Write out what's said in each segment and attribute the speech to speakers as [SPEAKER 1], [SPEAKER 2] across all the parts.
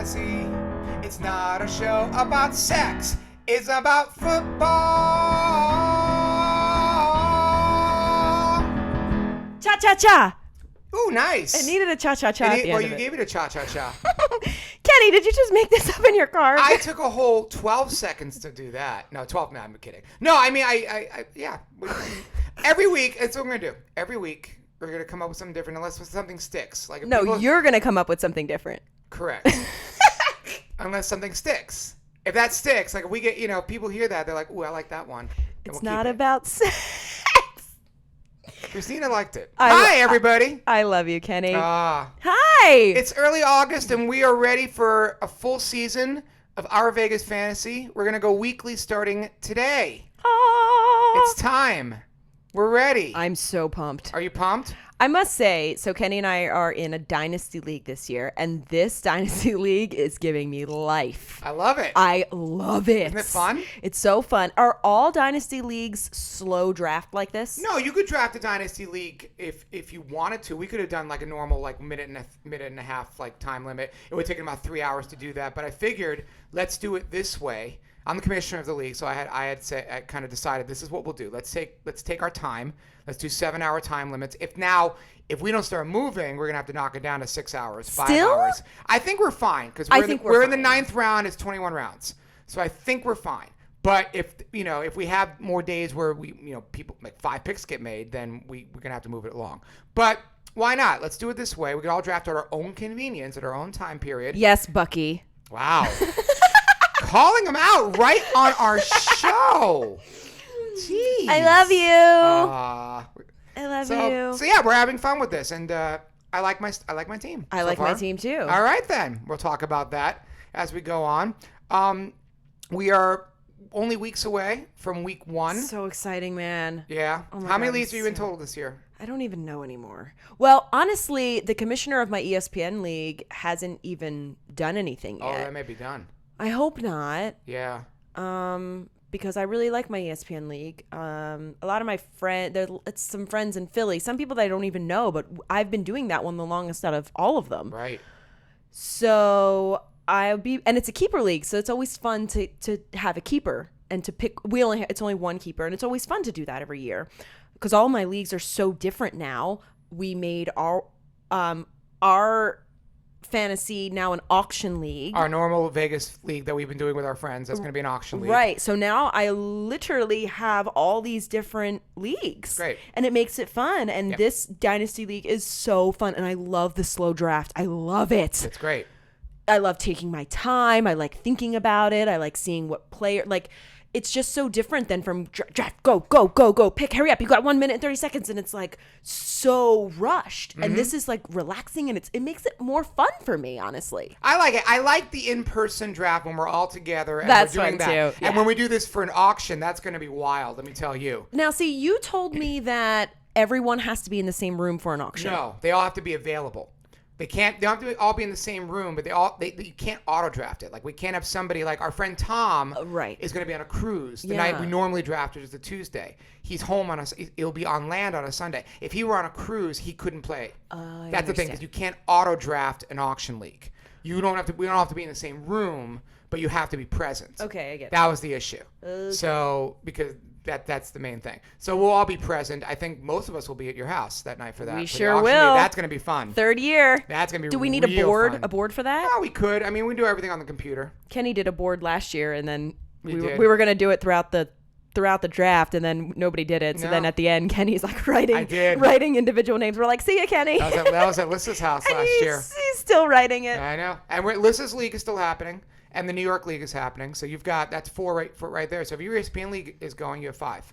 [SPEAKER 1] fantasy. It's not a show about sex. It's about football.
[SPEAKER 2] Cha-cha-cha.
[SPEAKER 1] Ooh, nice.
[SPEAKER 2] It needed a cha-cha-cha at the end
[SPEAKER 1] Well,
[SPEAKER 2] of
[SPEAKER 1] you
[SPEAKER 2] it.
[SPEAKER 1] gave it a cha-cha-cha.
[SPEAKER 2] Kenny, did you just make this up in your car?
[SPEAKER 1] I took a whole 12 seconds to do that. No, 12. No, I'm kidding. No, I mean, yeah. Every week, that's what we're going to do. Every week, we're going to come up with something different unless something sticks. Like
[SPEAKER 2] you're going to come up with something different.
[SPEAKER 1] Correct. Unless something sticks. If that sticks, like if we get, people hear that, they're like, ooh, I like that one.
[SPEAKER 2] It's not about sex.
[SPEAKER 1] Christina liked it. Hi, everybody.
[SPEAKER 2] I love you, Kenny.
[SPEAKER 1] Hi. It's early August, and we are ready for a full season of Our Vegas Fantasy. We're going to go weekly starting today. It's time. We're ready.
[SPEAKER 2] I'm so pumped.
[SPEAKER 1] Are you pumped?
[SPEAKER 2] I must say, so Kenny and I are in a dynasty league this year, and this dynasty league is giving me life.
[SPEAKER 1] I love it.
[SPEAKER 2] I love it.
[SPEAKER 1] Isn't it fun?
[SPEAKER 2] It's so fun. Are all dynasty leagues slow draft like this?
[SPEAKER 1] No, you could draft a dynasty league if you wanted to. We could have done like a normal minute and a half time limit. It would take about 3 hours to do that, but I figured let's do it this way. I'm the commissioner of the league, so I kind of decided this is what we'll do. Let's take our time. Let's do 7-hour time limits. If we don't start moving, we're gonna have to knock it down to 6 hours, 5 hours. I think we're fine because we're in the 9th round. It's 21 rounds, so I think we're fine. But if we have more days where people like 5 picks get made, then we're gonna have to move it along. But why not? Let's do it this way. We can all draft at our own convenience at our own time period.
[SPEAKER 2] Yes, Bucky.
[SPEAKER 1] Wow. Calling them out right on our show. Jeez.
[SPEAKER 2] I love you. I love you.
[SPEAKER 1] So yeah, we're having fun with this, and I like my team.
[SPEAKER 2] I like my team too.
[SPEAKER 1] All right, then we'll talk about that as we go on. We are only weeks away from week 1.
[SPEAKER 2] So exciting, man.
[SPEAKER 1] Yeah.
[SPEAKER 2] Oh
[SPEAKER 1] How many leagues have you been total this year?
[SPEAKER 2] I don't even know anymore. Well, honestly, the commissioner of my ESPN league hasn't even done anything yet.
[SPEAKER 1] Oh, that may be done.
[SPEAKER 2] I hope not.
[SPEAKER 1] Yeah.
[SPEAKER 2] Because I really like my ESPN league. A lot of my it's some friends in Philly, some people that I don't even know, but I've been doing that one the longest out of all of them.
[SPEAKER 1] Right.
[SPEAKER 2] So and it's a keeper league, so it's always fun to have a keeper and to pick. It's only one keeper, and it's always fun to do that every year because all my leagues are so different now. We made our fantasy now an auction league.
[SPEAKER 1] Our normal Vegas league that we've been doing with our friends, that's going to be an auction league.
[SPEAKER 2] Right. So now I literally have all these different leagues.
[SPEAKER 1] Great.
[SPEAKER 2] And it makes it fun. And this dynasty league is so fun. And I love the slow draft. I love it.
[SPEAKER 1] It's great.
[SPEAKER 2] I love taking my time. I like thinking about it. I like seeing what player, it's just so different than from draft, go, pick, hurry up. You got 1 minute and 30 seconds. And it's so rushed. Mm-hmm. And this is relaxing and it makes it more fun for me, honestly.
[SPEAKER 1] I like it. I like the in-person draft when we're all together and
[SPEAKER 2] that's
[SPEAKER 1] we're doing
[SPEAKER 2] fun
[SPEAKER 1] that.
[SPEAKER 2] too. Yeah.
[SPEAKER 1] And when we do this for an auction, that's going to be wild, let me tell you.
[SPEAKER 2] Now, see, you told me that everyone has to be in the same room for an auction.
[SPEAKER 1] No, they all have to be available. They don't have to all be in the same room, but you can't auto draft it. We can't have somebody like our friend Tom is going to be on a cruise the night we normally draft, which is a Tuesday. He's home he'll be on land on a Sunday. If he were on a cruise, he couldn't play. That's the thing, because you can't auto draft an auction league. We don't have to be in the same room, but you have to be present.
[SPEAKER 2] Okay, I get it.
[SPEAKER 1] That was the issue. Okay. So because that's the main thing. So we'll all be present. I think most of us will be at your house that night for that.
[SPEAKER 2] We sure will.
[SPEAKER 1] That's going to be fun.
[SPEAKER 2] 3rd year.
[SPEAKER 1] That's going to be.
[SPEAKER 2] Do we need
[SPEAKER 1] a
[SPEAKER 2] board for that?
[SPEAKER 1] Oh, we could. I mean, we do everything on the computer.
[SPEAKER 2] Kenny did a board last year, and then we were going to do it throughout the draft, and then nobody did it. So then at the end, Kenny's writing individual names. We're like, see ya, Kenny.
[SPEAKER 1] That was at Lissa's house last year.
[SPEAKER 2] He's still writing it.
[SPEAKER 1] I know. And Lissa's league is still happening, and the New York league is happening. So that's 4 right there. So if your ESPN league is going, you have 5.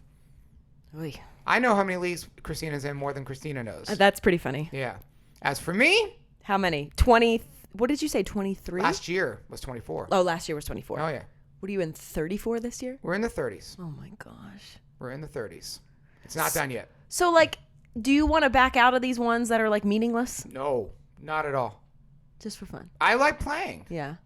[SPEAKER 2] Oy.
[SPEAKER 1] I know how many leagues Christina's in more than Christina knows.
[SPEAKER 2] That's pretty funny.
[SPEAKER 1] Yeah. As for me,
[SPEAKER 2] how many? 20. What did you say? 23.
[SPEAKER 1] Last year was 24.
[SPEAKER 2] Oh, last year was 24.
[SPEAKER 1] Oh yeah.
[SPEAKER 2] What are you in 34 this year?
[SPEAKER 1] We're in the 30s.
[SPEAKER 2] Oh my gosh.
[SPEAKER 1] We're in the 30s. It's not done yet.
[SPEAKER 2] So do you want to back out of these ones that are meaningless?
[SPEAKER 1] No, not at all.
[SPEAKER 2] Just for fun.
[SPEAKER 1] I like playing.
[SPEAKER 2] Yeah.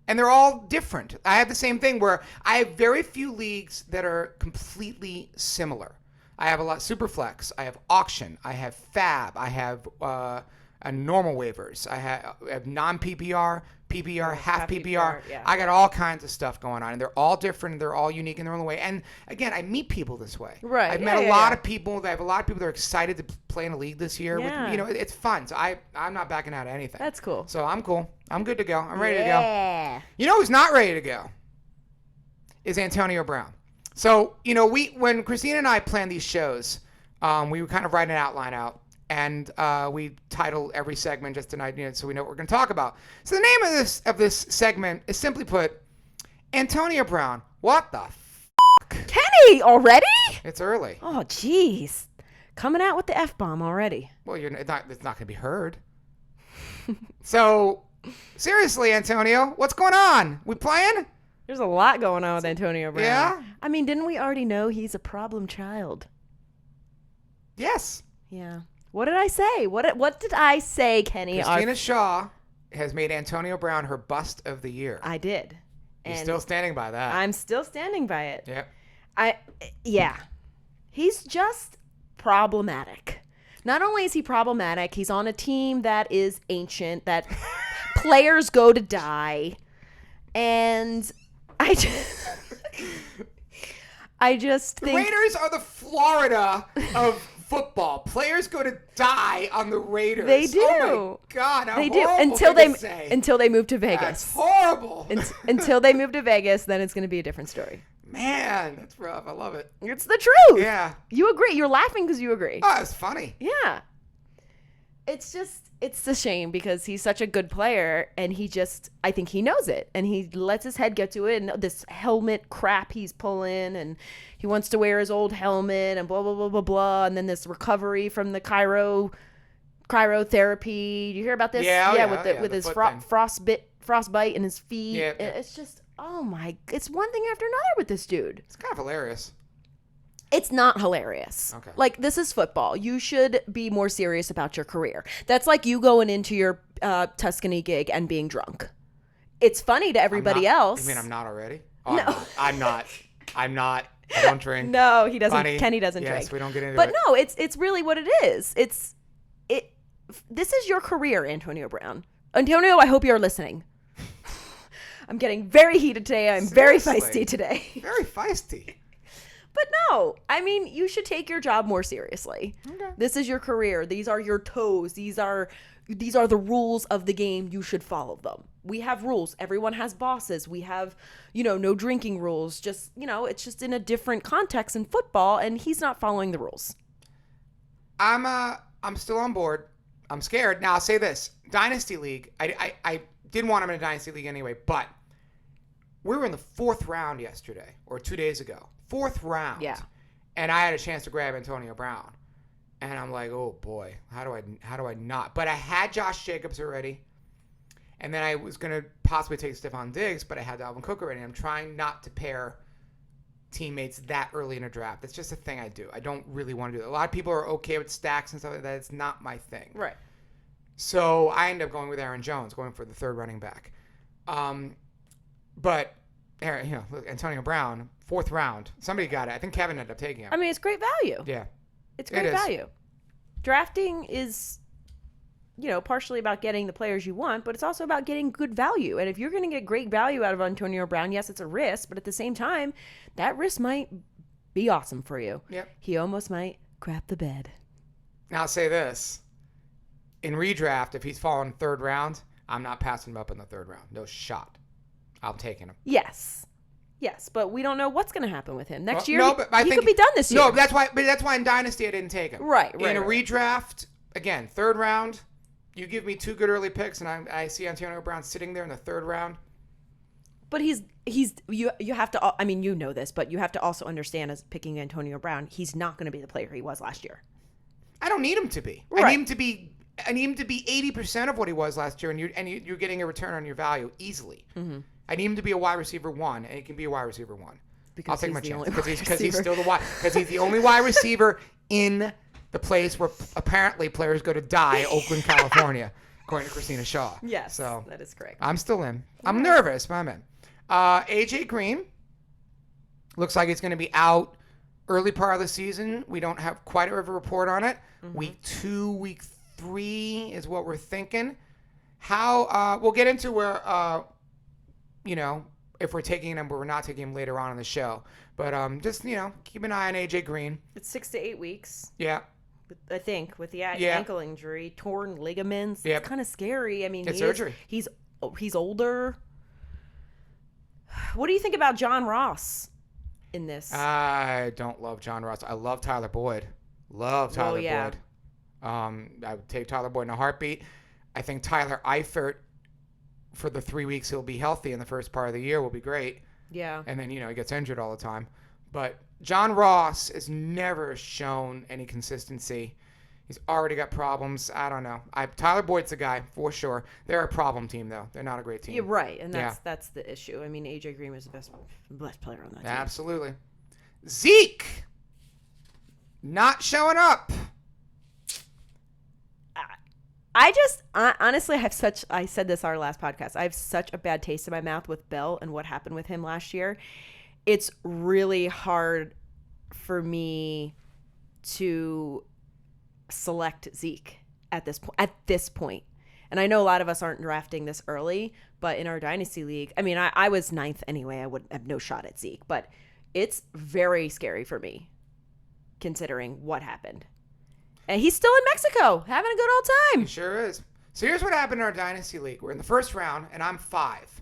[SPEAKER 1] And they're all different. I have the same thing where I have very few leagues that are completely similar. I have a lot Superflex. I have auction. I have fab. I have normal waivers. I have non-PPR, PPR, half PPR.
[SPEAKER 2] yeah.
[SPEAKER 1] I got all kinds of stuff going on, and they're all different, and they're all unique in their own way. And again, I meet people this way.
[SPEAKER 2] Right.
[SPEAKER 1] I've met a lot of people. I have a lot of people that are excited to play in a league this year.
[SPEAKER 2] Yeah.
[SPEAKER 1] With, it's fun. So I'm not backing out of anything.
[SPEAKER 2] That's cool.
[SPEAKER 1] So I'm cool. I'm good to go. I'm ready to go.
[SPEAKER 2] Yeah.
[SPEAKER 1] You know who's not ready to go? Is Antonio Brown. So, when Christina and I planned these shows, we were kind of writing an outline out, and we title every segment just tonight, so we know what we're going to talk about. So the name of this segment is simply put, Antonio Brown. What the fuck?
[SPEAKER 2] Kenny, already?
[SPEAKER 1] It's early.
[SPEAKER 2] Oh, jeez. Coming out with the F-bomb already.
[SPEAKER 1] Well, it's not going to be heard. So, seriously, Antonio, what's going on? We playing?
[SPEAKER 2] There's a lot going on with Antonio Brown.
[SPEAKER 1] Yeah?
[SPEAKER 2] I mean, didn't we already know he's a problem child?
[SPEAKER 1] Yes.
[SPEAKER 2] Yeah. What did I say? What did I say, Kenny?
[SPEAKER 1] Christina Shaw has made Antonio Brown her bust of the year.
[SPEAKER 2] I did.
[SPEAKER 1] You're
[SPEAKER 2] And
[SPEAKER 1] still standing by that.
[SPEAKER 2] I'm still standing by it.
[SPEAKER 1] Yep.
[SPEAKER 2] Yeah. He's just problematic. Not only is he problematic, he's on a team that is ancient, that players go to die. And I just think
[SPEAKER 1] the Raiders are the Florida of football. Players go to die on the Raiders.
[SPEAKER 2] They do.
[SPEAKER 1] Oh my God,
[SPEAKER 2] they do
[SPEAKER 1] say.
[SPEAKER 2] until they move to Vegas.
[SPEAKER 1] That's horrible.
[SPEAKER 2] Until they move to Vegas, then it's going to be a different story.
[SPEAKER 1] Man, that's rough. I love it.
[SPEAKER 2] It's the truth.
[SPEAKER 1] Yeah.
[SPEAKER 2] You agree. You're laughing because you agree.
[SPEAKER 1] Oh, it's funny.
[SPEAKER 2] Yeah. It's a shame because he's such a good player, and I think he knows it, and he lets his head get to it, and this helmet crap he's pulling, and he wants to wear his old helmet, and blah, blah, blah, blah, blah, and then this recovery from the cryotherapy. You hear about this? With his frostbite in his feet.
[SPEAKER 1] Yeah.
[SPEAKER 2] It's just, it's one thing after another with this dude.
[SPEAKER 1] It's kind of hilarious.
[SPEAKER 2] It's not hilarious.
[SPEAKER 1] Okay.
[SPEAKER 2] Like, this is football. You should be more serious about your career. That's like you going into your Tuscany gig and being drunk. It's funny to everybody else.
[SPEAKER 1] You mean I'm not already? Oh,
[SPEAKER 2] No.
[SPEAKER 1] I'm not. I don't drink.
[SPEAKER 2] No, he doesn't.
[SPEAKER 1] Funny.
[SPEAKER 2] Kenny doesn't
[SPEAKER 1] Yes,
[SPEAKER 2] drink.
[SPEAKER 1] we don't get into it.
[SPEAKER 2] But no, it's really what it is. This is your career, Antonio Brown. Antonio, I hope you're listening. I'm getting very heated today. I'm very feisty today.
[SPEAKER 1] Very feisty.
[SPEAKER 2] But no, I mean, you should take your job more seriously.
[SPEAKER 1] Okay.
[SPEAKER 2] This is your career. These are your toes. These are the rules of the game. You should follow them. We have rules. Everyone has bosses. We have, no drinking rules. Just, it's just in a different context in football, and he's not following the rules.
[SPEAKER 1] I'm still on board. I'm scared. Now, I'll say this. Dynasty League, I didn't want him in a Dynasty League anyway, but we were in the 4th round yesterday, or 2 days ago. 4th round.
[SPEAKER 2] Yeah.
[SPEAKER 1] And I had a chance to grab Antonio Brown. And I'm like, oh boy, how do I not? But I had Josh Jacobs already. And then I was going to possibly take Stephon Diggs, but I had Dalvin Cook already. I'm trying not to pair teammates that early in a draft. That's just a thing I do. I don't really want to do that. A lot of people are okay with stacks and stuff like that. It's not my thing.
[SPEAKER 2] Right.
[SPEAKER 1] So I ended up going with Aaron Jones, going for the 3rd running back. But look, Antonio Brown, 4th round. Somebody got it. I think Kevin ended up taking him.
[SPEAKER 2] I mean, it's great value.
[SPEAKER 1] Yeah.
[SPEAKER 2] It's great value. Drafting is, partially about getting the players you want, but it's also about getting good value. And if you're going to get great value out of Antonio Brown, yes, it's a risk, but at the same time, that risk might be awesome for you.
[SPEAKER 1] Yep.
[SPEAKER 2] He almost might crap the bed.
[SPEAKER 1] Now, I'll say this. In redraft, if he's fallen 3rd round, I'm not passing him up in the 3rd round. No shot. I'm taking him.
[SPEAKER 2] Yes, but we don't know what's going to happen with him next year.
[SPEAKER 1] No, but I
[SPEAKER 2] he
[SPEAKER 1] think
[SPEAKER 2] could be done this year.
[SPEAKER 1] No, that's why in Dynasty I didn't take him.
[SPEAKER 2] Right.
[SPEAKER 1] In a redraft, again, 3rd round, you give me 2 good early picks, and I see Antonio Brown sitting there in the 3rd round.
[SPEAKER 2] But you have to. I mean, you know this, but you have to also understand, as picking Antonio Brown, he's not going to be the player he was last year.
[SPEAKER 1] I don't need him to be.
[SPEAKER 2] Right.
[SPEAKER 1] I need him to be 80% of what he was last year, and you're getting a return on your value easily. Mm-hmm. I need him to be a wide receiver 1, and he can be a wide receiver 1.
[SPEAKER 2] Because
[SPEAKER 1] I'll take my chance because
[SPEAKER 2] he's
[SPEAKER 1] still because he's the only wide receiver in the place where apparently players go to die, Oakland, California, according to Christina Shaw.
[SPEAKER 2] Yes,
[SPEAKER 1] so
[SPEAKER 2] that is correct.
[SPEAKER 1] I'm still in. I'm nervous, but I'm in. AJ Green looks like it's going to be out early part of the season. We don't have quite a report on it. Mm-hmm. Week 2, week 3 is what we're thinking. How we'll get into where if we're taking him or we're not taking him later on in the show. But just keep an eye on AJ Green.
[SPEAKER 2] It's 6 to 8 weeks.
[SPEAKER 1] Yeah.
[SPEAKER 2] I think with the ankle injury, torn ligaments.
[SPEAKER 1] Yep.
[SPEAKER 2] It's kind of scary. I mean,
[SPEAKER 1] it's surgery.
[SPEAKER 2] He's older. What do you think about John Ross in this?
[SPEAKER 1] I don't love John Ross. I love Tyler Boyd. Boyd. I would take Tyler Boyd in a heartbeat. I think Tyler Eifert, for the 3 weeks he'll be healthy in the first part of the year, will be great.
[SPEAKER 2] Yeah.
[SPEAKER 1] And then, he gets injured all the time. But John Ross has never shown any consistency. He's already got problems. I don't know. Tyler Boyd's the guy, for sure. They're a problem team, though. They're not a great team.
[SPEAKER 2] You're right, and that's the issue. I mean, AJ Green was the best player on that team.
[SPEAKER 1] Absolutely. Zeke, not showing up.
[SPEAKER 2] Honestly, I said this our last podcast. I have such a bad taste in my mouth with Bell and what happened with him last year. It's really hard for me to select Zeke at this point. And I know a lot of us aren't drafting this early, but in our dynasty league, I mean, I was 9th anyway. I would have no shot at Zeke, but it's very scary for me considering what happened. And he's still in Mexico, having a good old time.
[SPEAKER 1] He sure is. So here's what happened in our dynasty league. We're in the first round, and I'm 5.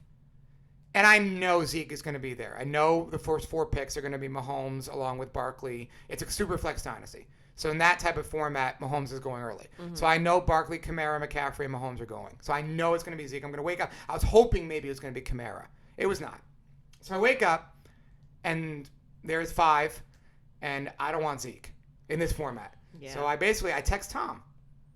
[SPEAKER 1] And I know Zeke is going to be there. I know the first 4 picks are going to be Mahomes along with Barkley. It's a super flex dynasty. So in that type of format, Mahomes is going early. Mm-hmm. So I know Barkley, Kamara, McCaffrey, and Mahomes are going. So I know it's going to be Zeke. I'm going to wake up. I was hoping maybe it was going to be Kamara. It was not. So I wake up, and there's 5, and I don't want Zeke in this format. Yeah. So I text Tom,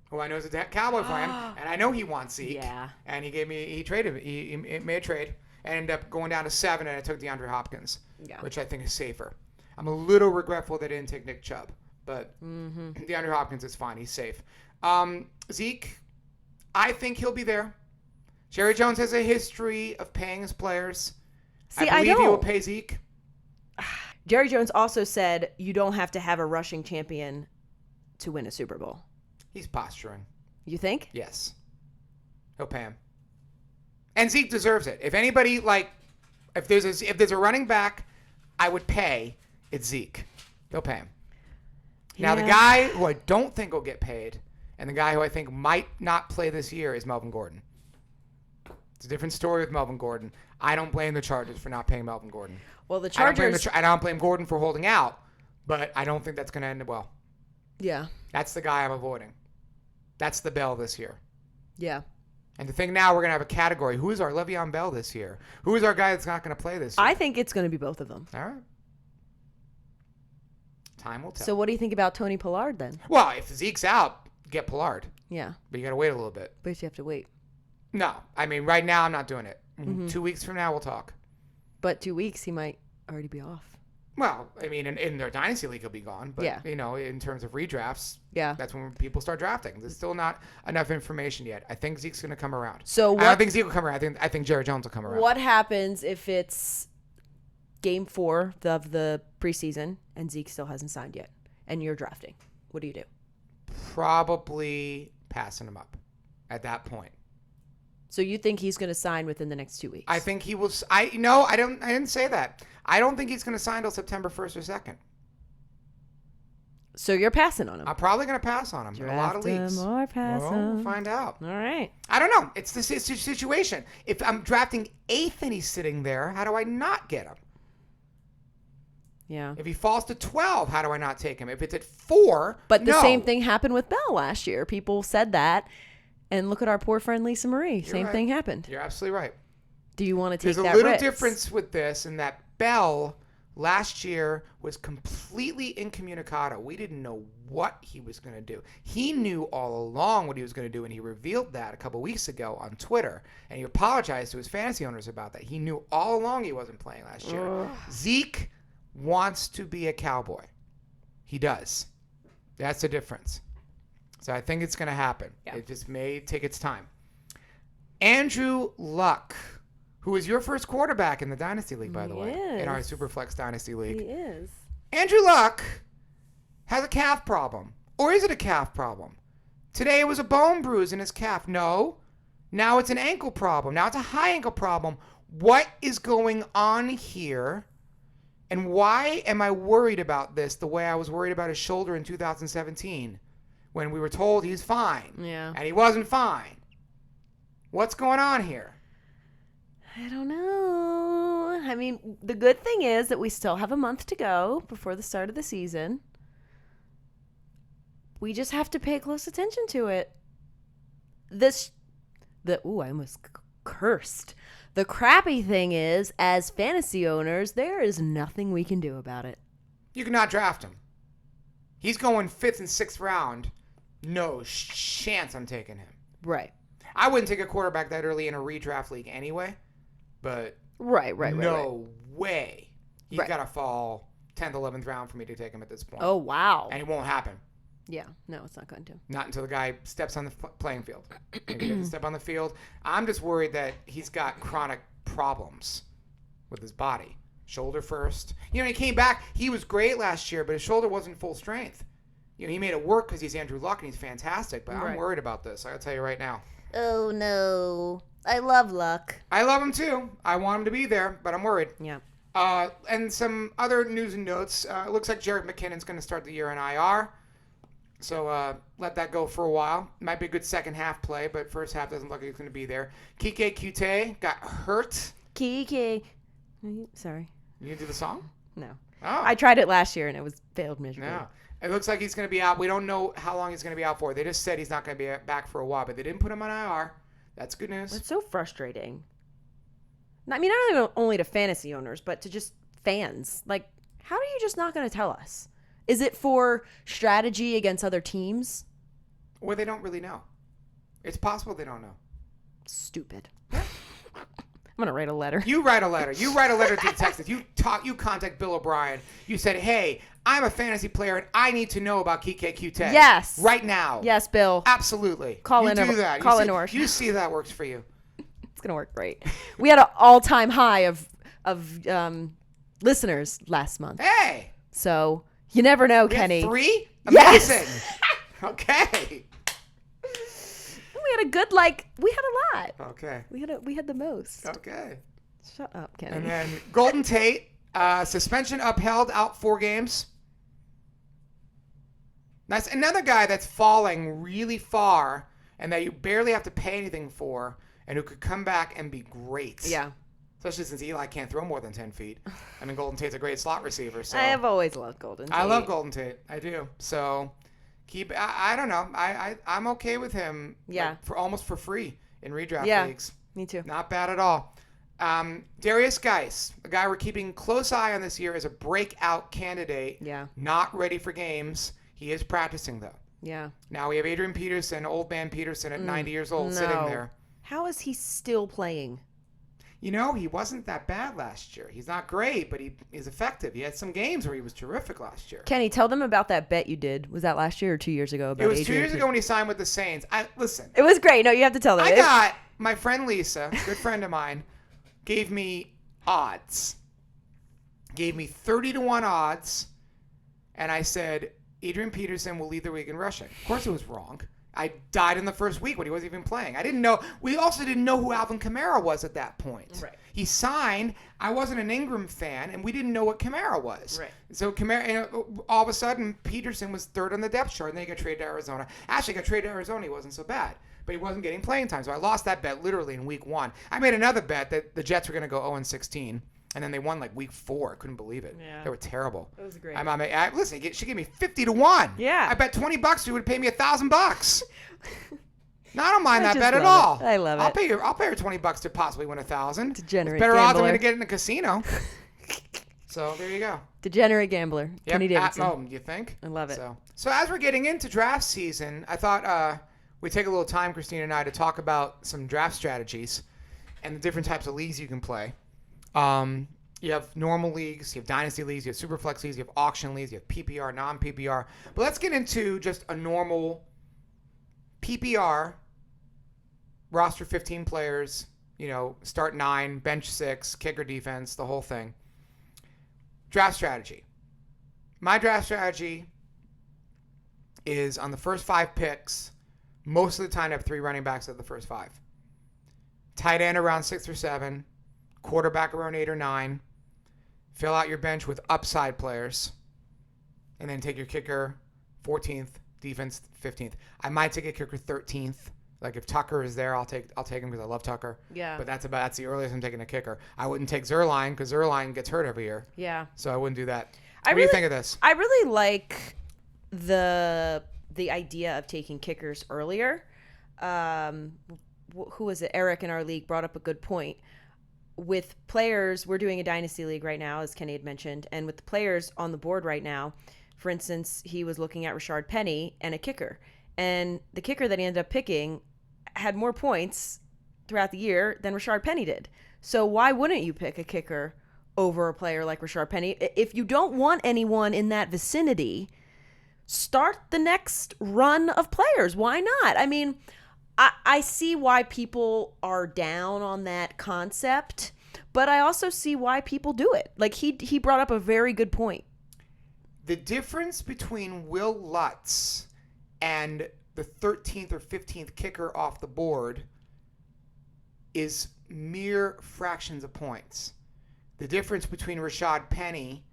[SPEAKER 1] who I know is a Cowboy fan, and I know he wants Zeke. Yeah. And he made a trade and ended up going down to 7, and I took DeAndre Hopkins, which I think is safer. I'm a little regretful that I didn't take Nick Chubb, but DeAndre Hopkins is fine. He's safe. Zeke, I think he'll be there. Jerry Jones has a history of paying his players. I believe he will pay Zeke.
[SPEAKER 2] Jerry Jones also said you don't have to have a rushing champion to win a Super Bowl.
[SPEAKER 1] He's posturing.
[SPEAKER 2] You think?
[SPEAKER 1] Yes. He'll pay him. And Zeke deserves it. If anybody, if there's a running back I would pay, it's Zeke. They'll pay him. Now, the guy who I don't think will get paid and the guy who I think might not play this year is Melvin Gordon. It's a different story with Melvin Gordon. I don't blame the Chargers for not paying Melvin Gordon.
[SPEAKER 2] Well, the Chargers...
[SPEAKER 1] I don't blame Gordon for holding out, but I don't think that's going to end well.
[SPEAKER 2] Yeah.
[SPEAKER 1] That's the guy I'm avoiding. That's the Bell this year.
[SPEAKER 2] Yeah.
[SPEAKER 1] And the thing now, we're going to have a category. Who is our Le'Veon Bell this year? Who is our guy that's not going to play this year?
[SPEAKER 2] I think it's going to be both of them.
[SPEAKER 1] All right. Time will tell.
[SPEAKER 2] So what do you think about Tony Pollard then?
[SPEAKER 1] Well, if Zeke's out, get Pollard.
[SPEAKER 2] Yeah.
[SPEAKER 1] But you got to wait a little bit.
[SPEAKER 2] But you have to wait.
[SPEAKER 1] No. I mean, right now, I'm not doing it. Mm-hmm. 2 weeks from now, we'll talk.
[SPEAKER 2] But 2 weeks, he might already be off.
[SPEAKER 1] Well, I mean, in their dynasty league, he'll be gone. But, in terms of redrafts, that's when people start drafting. There's still not enough information yet. I think Zeke's going to come around. I don't think Zeke will come around. I think Jerry Jones will come around.
[SPEAKER 2] What happens if it's game 4 of the preseason and Zeke still hasn't signed yet and you're drafting? What do you do?
[SPEAKER 1] Probably passing him up at that point.
[SPEAKER 2] So you think he's going to sign within the next 2 weeks?
[SPEAKER 1] I think he will. I didn't say that. I don't think he's going to sign till September 1st or 2nd.
[SPEAKER 2] So you're passing on him?
[SPEAKER 1] I'm probably going to pass on him in a lot of leagues.
[SPEAKER 2] Or pass him.
[SPEAKER 1] We'll find out.
[SPEAKER 2] All right.
[SPEAKER 1] I don't know. It's the situation. If I'm drafting 8th and he's sitting there, how do I not get him?
[SPEAKER 2] Yeah.
[SPEAKER 1] If he falls to 12, how do I not take him? If it's at 4,
[SPEAKER 2] But the same thing happened with Bell last year. People said that. And look at our poor friend Lisa Marie. Same thing happened.
[SPEAKER 1] You're absolutely right.
[SPEAKER 2] Do you want to take that risk?
[SPEAKER 1] There's a little difference with this in that Bell last year was completely incommunicado. We didn't know what he was going to do. He knew all along what he was going to do, and he revealed that a couple weeks ago on Twitter. And he apologized to his fantasy owners about that. He knew all along he wasn't playing last year. Zeke wants to be a Cowboy. He does. That's the difference. So I think it's going to happen. Yeah. It just may take its time. Andrew Luck, who is your first quarterback in the Dynasty League, by the way, in our Superflex Dynasty League.
[SPEAKER 2] He is.
[SPEAKER 1] Andrew Luck has a calf problem. Or is it a calf problem? Today it was a bone bruise in his calf. No, Now it's an ankle problem. Now it's a high ankle problem. What is going on here? And why am I worried about this the way I was worried about his shoulder in 2017 when we were told he's fine?
[SPEAKER 2] Yeah.
[SPEAKER 1] And he wasn't fine. What's going on here?
[SPEAKER 2] I don't know. I mean, the good thing is that we still have a month to go before the start of the season. We just have to pay close attention to it. I almost cursed. The crappy thing is, as fantasy owners, there is nothing we can do about it.
[SPEAKER 1] You cannot draft him. He's going 5th and 6th round. No chance I'm taking him.
[SPEAKER 2] Right.
[SPEAKER 1] I wouldn't take a quarterback that early in a redraft league anyway. But
[SPEAKER 2] right.
[SPEAKER 1] no way. He's got to fall 10th, 11th round for me to take him at this point.
[SPEAKER 2] Oh, wow.
[SPEAKER 1] And it won't happen.
[SPEAKER 2] Yeah, no, it's not going to.
[SPEAKER 1] Not until the guy steps on the playing field. Maybe he doesn't step on the field. I'm just worried that he's got chronic problems with his body. Shoulder first. You know, he came back. He was great last year, but his shoulder wasn't full strength. You know, he made it work because he's Andrew Luck and he's fantastic, but I'm worried about this. I got to tell you right now.
[SPEAKER 2] Oh, no. I love Luck.
[SPEAKER 1] I love him too. I want him to be there, but I'm worried.
[SPEAKER 2] Yeah.
[SPEAKER 1] And some other news and notes. It looks like Jarrett McKinnon's going to start the year in IR. So let that go for a while. Might be a good second half play, but first half doesn't look like he's going to be there. Kike Kute got hurt.
[SPEAKER 2] Kike. Sorry.
[SPEAKER 1] You do the song?
[SPEAKER 2] No.
[SPEAKER 1] Oh.
[SPEAKER 2] I tried it last year and it was failed miserably.
[SPEAKER 1] No. It looks like he's going to be out. We don't know how long he's going to be out for. They just said he's not going to be back for a while, but they didn't put him on IR. That's good news.
[SPEAKER 2] It's so frustrating. I mean, not even only to fantasy owners, but to just fans. Like, how are you just not going to tell us? Is it for strategy against other teams?
[SPEAKER 1] Or they don't really know. It's possible they don't know.
[SPEAKER 2] Stupid. I'm going to write a letter.
[SPEAKER 1] You write a letter. You write a letter to the Texans. You contact Bill O'Brien. You said, hey, I'm a fantasy player and I need to know about Kike Qt.
[SPEAKER 2] Yes.
[SPEAKER 1] Right now.
[SPEAKER 2] Yes, Bill.
[SPEAKER 1] Absolutely.
[SPEAKER 2] Call
[SPEAKER 1] you
[SPEAKER 2] in.
[SPEAKER 1] Do that.
[SPEAKER 2] Call
[SPEAKER 1] you
[SPEAKER 2] in
[SPEAKER 1] see,
[SPEAKER 2] or.
[SPEAKER 1] You see that works for you.
[SPEAKER 2] It's going to work great. We had an all-time high of listeners last month.
[SPEAKER 1] Hey.
[SPEAKER 2] So you never know,
[SPEAKER 1] We
[SPEAKER 2] Kenny.
[SPEAKER 1] had 3?
[SPEAKER 2] Yes.
[SPEAKER 1] Amazing. Okay.
[SPEAKER 2] We had a good, we had a lot.
[SPEAKER 1] Okay.
[SPEAKER 2] We had the most.
[SPEAKER 1] Okay.
[SPEAKER 2] Shut up, Kenny.
[SPEAKER 1] And then Golden Tate, suspension upheld, out 4 games. That's another guy that's falling really far and that you barely have to pay anything for and who could come back and be great.
[SPEAKER 2] Yeah.
[SPEAKER 1] Especially since Eli can't throw more than 10 feet. I mean, Golden Tate's a great slot receiver. So
[SPEAKER 2] I have always loved Golden Tate.
[SPEAKER 1] I love Golden Tate. I do. So I don't know. I'm okay with him.
[SPEAKER 2] Yeah.
[SPEAKER 1] For almost for free in redraft leagues.
[SPEAKER 2] Me too.
[SPEAKER 1] Not bad at all. Darius Geis, a guy we're keeping close eye on this year, is a breakout candidate.
[SPEAKER 2] Yeah.
[SPEAKER 1] Not ready for games. He is practicing, though.
[SPEAKER 2] Yeah.
[SPEAKER 1] Now we have Adrian Peterson, old man Peterson at 90 years old, sitting there.
[SPEAKER 2] How is he still playing?
[SPEAKER 1] You know, he wasn't that bad last year. He's not great, but he is effective. He had some games where he was terrific last year.
[SPEAKER 2] Kenny, tell them about that bet you did. Was that last year or 2 years ago? About
[SPEAKER 1] It was 2
[SPEAKER 2] Adrian
[SPEAKER 1] years ago when he signed with the Saints. Listen.
[SPEAKER 2] It was great. No, you have to tell them.
[SPEAKER 1] I got my friend Lisa, good friend of mine, gave me odds. Gave me 30-1 odds, and I said, Adrian Peterson will lead the league in rushing. Of course it was wrong. I died in the first week when he wasn't even playing. I didn't know. We also didn't know who Alvin Kamara was at that point.
[SPEAKER 2] Right.
[SPEAKER 1] He signed. I wasn't an Ingram fan, and we didn't know what Kamara was.
[SPEAKER 2] Right.
[SPEAKER 1] So Kamara, all of a sudden, Peterson was third on the depth chart, and then he got traded to Arizona. Actually, got traded to Arizona. He wasn't so bad, but he wasn't getting playing time. So I lost that bet literally in week 1. I made another bet that the Jets were going to go 0-16. And then they won week 4. I couldn't believe it.
[SPEAKER 2] Yeah.
[SPEAKER 1] They were terrible.
[SPEAKER 2] It was great.
[SPEAKER 1] Listen, she gave me 50-1.
[SPEAKER 2] Yeah.
[SPEAKER 1] I bet $20 she would pay me $1,000. No, I don't mind
[SPEAKER 2] I
[SPEAKER 1] that
[SPEAKER 2] just
[SPEAKER 1] bet at
[SPEAKER 2] love
[SPEAKER 1] all.
[SPEAKER 2] it. I love it.
[SPEAKER 1] I'll pay her $20 to possibly win $1,000.
[SPEAKER 2] Degenerate
[SPEAKER 1] It's better odds I'm
[SPEAKER 2] gambler.
[SPEAKER 1] going to get in a casino. So there you go.
[SPEAKER 2] Degenerate gambler.
[SPEAKER 1] Yep.
[SPEAKER 2] Kenny Davidsen.
[SPEAKER 1] Oh, you think?
[SPEAKER 2] I love it.
[SPEAKER 1] So as we're getting into draft season, I thought we'd take a little time, Christina and I, to talk about some draft strategies and the different types of leagues you can play. You have normal leagues, you have dynasty leagues, you have superflex leagues, you have auction leagues, you have PPR, non-PPR. But let's get into just a normal PPR roster, 15 players, start 9, bench 6, kicker, defense, the whole thing. Draft strategy. My draft strategy is on the first 5 picks, most of the time I have 3 running backs at the first 5. tight end around 6 or 7, quarterback around 8 or 9, fill out your bench with upside players, and then take your kicker 14th, defense 15th. I might take a kicker 13th. Like if Tucker is there, I'll take him because I love Tucker.
[SPEAKER 2] Yeah.
[SPEAKER 1] But that's the earliest I'm taking a kicker. I wouldn't take Zerline because Zerline gets hurt every year.
[SPEAKER 2] Yeah.
[SPEAKER 1] So I wouldn't do that. What do you think of this?
[SPEAKER 2] I really like the idea of taking kickers earlier. Who was it? Eric in our league brought up a good point. With players, we're doing a dynasty league right now, as Kenny had mentioned, and with the players on the board right now, for instance, he was looking at Rashard Penny and a kicker. And the kicker that he ended up picking had more points throughout the year than Rashard Penny did. So why wouldn't you pick a kicker over a player like Rashard Penny? If you don't want anyone in that vicinity, start the next run of players. Why not? I mean, I see why people are down on that concept, but I also see why people do it. Like he brought up a very good point.
[SPEAKER 1] The difference between Will Lutz and the 13th or 15th kicker off the board is mere fractions of points. The difference between Rashad Penny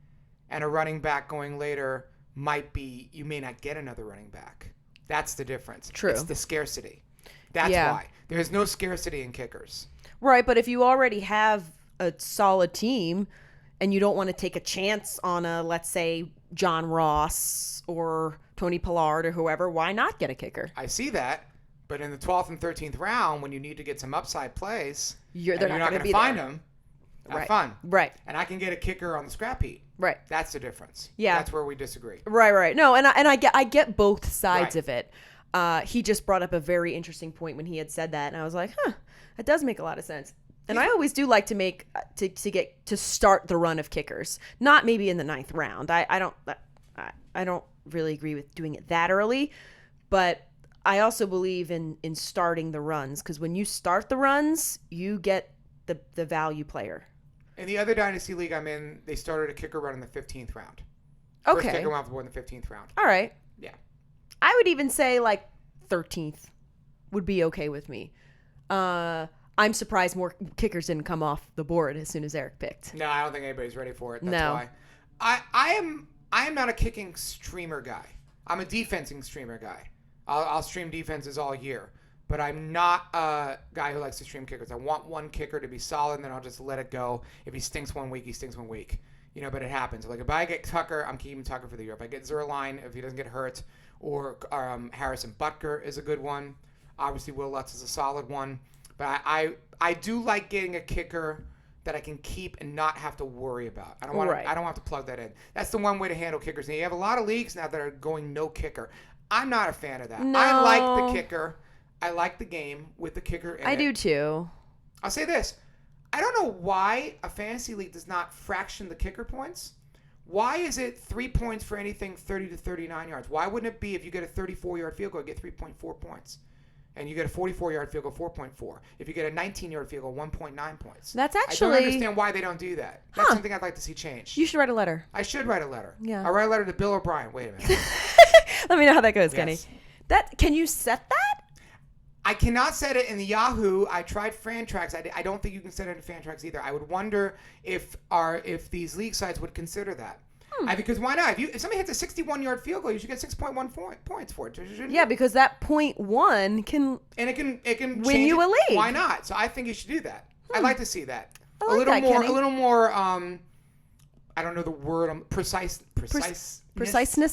[SPEAKER 1] and a running back going later might be you may not get another running back. That's the difference.
[SPEAKER 2] True.
[SPEAKER 1] It's the scarcity. That's why. There's no scarcity in kickers.
[SPEAKER 2] Right, but if you already have a solid team and you don't want to take a chance on a, let's say, John Ross or Tony Pollard or whoever, why not get a kicker?
[SPEAKER 1] I see that, but in the 12th and 13th round, when you need to get some upside plays,
[SPEAKER 2] you're not
[SPEAKER 1] going to find them, have fun.
[SPEAKER 2] Right.
[SPEAKER 1] And I can get a kicker on the scrap heap.
[SPEAKER 2] Right.
[SPEAKER 1] That's the difference.
[SPEAKER 2] Yeah.
[SPEAKER 1] That's where we disagree.
[SPEAKER 2] Right. No, and I get both sides of it. He just brought up a very interesting point when he had said that, and I was like, that does make a lot of sense. And I always do like to make to start the run of kickers, not maybe in the 9th round. I don't really agree with doing it that early, but I also believe in starting the runs, because when you start the runs, you get the value player.
[SPEAKER 1] In the other dynasty league I'm in, they started a kicker run in the 15th round.
[SPEAKER 2] Okay.
[SPEAKER 1] First kicker off the board in the 15th round.
[SPEAKER 2] All right.
[SPEAKER 1] Yeah.
[SPEAKER 2] I would even say like 13th would be okay with me. I'm surprised more kickers didn't come off the board as soon as Eric picked.
[SPEAKER 1] No, I don't think anybody's ready for it. That's why. I am not a kicking streamer guy. I'm a defensing streamer guy. I'll stream defenses all year, but I'm not a guy who likes to stream kickers. I want one kicker to be solid, and then I'll just let it go. If he stinks one week, he stinks one week. But it happens. Like if I get Tucker, I'm keeping Tucker for the year. If I get Zerline, if he doesn't get hurt, or Harrison Butker is a good one. Obviously, Will Lutz is a solid one. But I do like getting a kicker that I can keep and not have to worry about. I don't want to. I don't have to plug that in. That's the one way to handle kickers. And you have a lot of leagues now that are going no kicker. I'm not a fan of that.
[SPEAKER 2] No.
[SPEAKER 1] I like the kicker. I like the game with the kicker in it.
[SPEAKER 2] I do too.
[SPEAKER 1] I'll say this. I don't know why a fantasy league does not fraction the kicker points. Why is it 3 points for anything 30 to 39 yards? Why wouldn't it be if you get a 34-yard field goal, you get 3.4 points? And you get a 44-yard field goal, 4.4. If you get a 19-yard field goal, 1.9 points.
[SPEAKER 2] That's actually...
[SPEAKER 1] I don't understand why they don't do that. That's something I'd like to see change.
[SPEAKER 2] You should write a letter.
[SPEAKER 1] I should write a letter.
[SPEAKER 2] Yeah.
[SPEAKER 1] I'll write a letter to Bill O'Brien. Wait a minute.
[SPEAKER 2] Let me know how that goes,
[SPEAKER 1] Yes.
[SPEAKER 2] Kenny. Can you set that?
[SPEAKER 1] I cannot set it in the Yahoo. I tried Fantrax. I don't think you can set it in Fantrax either. I would wonder if these league sites would consider that. Because why not? If somebody hits a 61-yard field goal, you should get 6.1 points for it.
[SPEAKER 2] Yeah, because that 0.1 can
[SPEAKER 1] it can
[SPEAKER 2] win
[SPEAKER 1] change
[SPEAKER 2] you a
[SPEAKER 1] it.
[SPEAKER 2] league.
[SPEAKER 1] Why not? So I think you should do that. I'd like to see that.
[SPEAKER 2] I like that, Kenny.
[SPEAKER 1] A little more. I don't know the word. Precise.
[SPEAKER 2] Preciseness.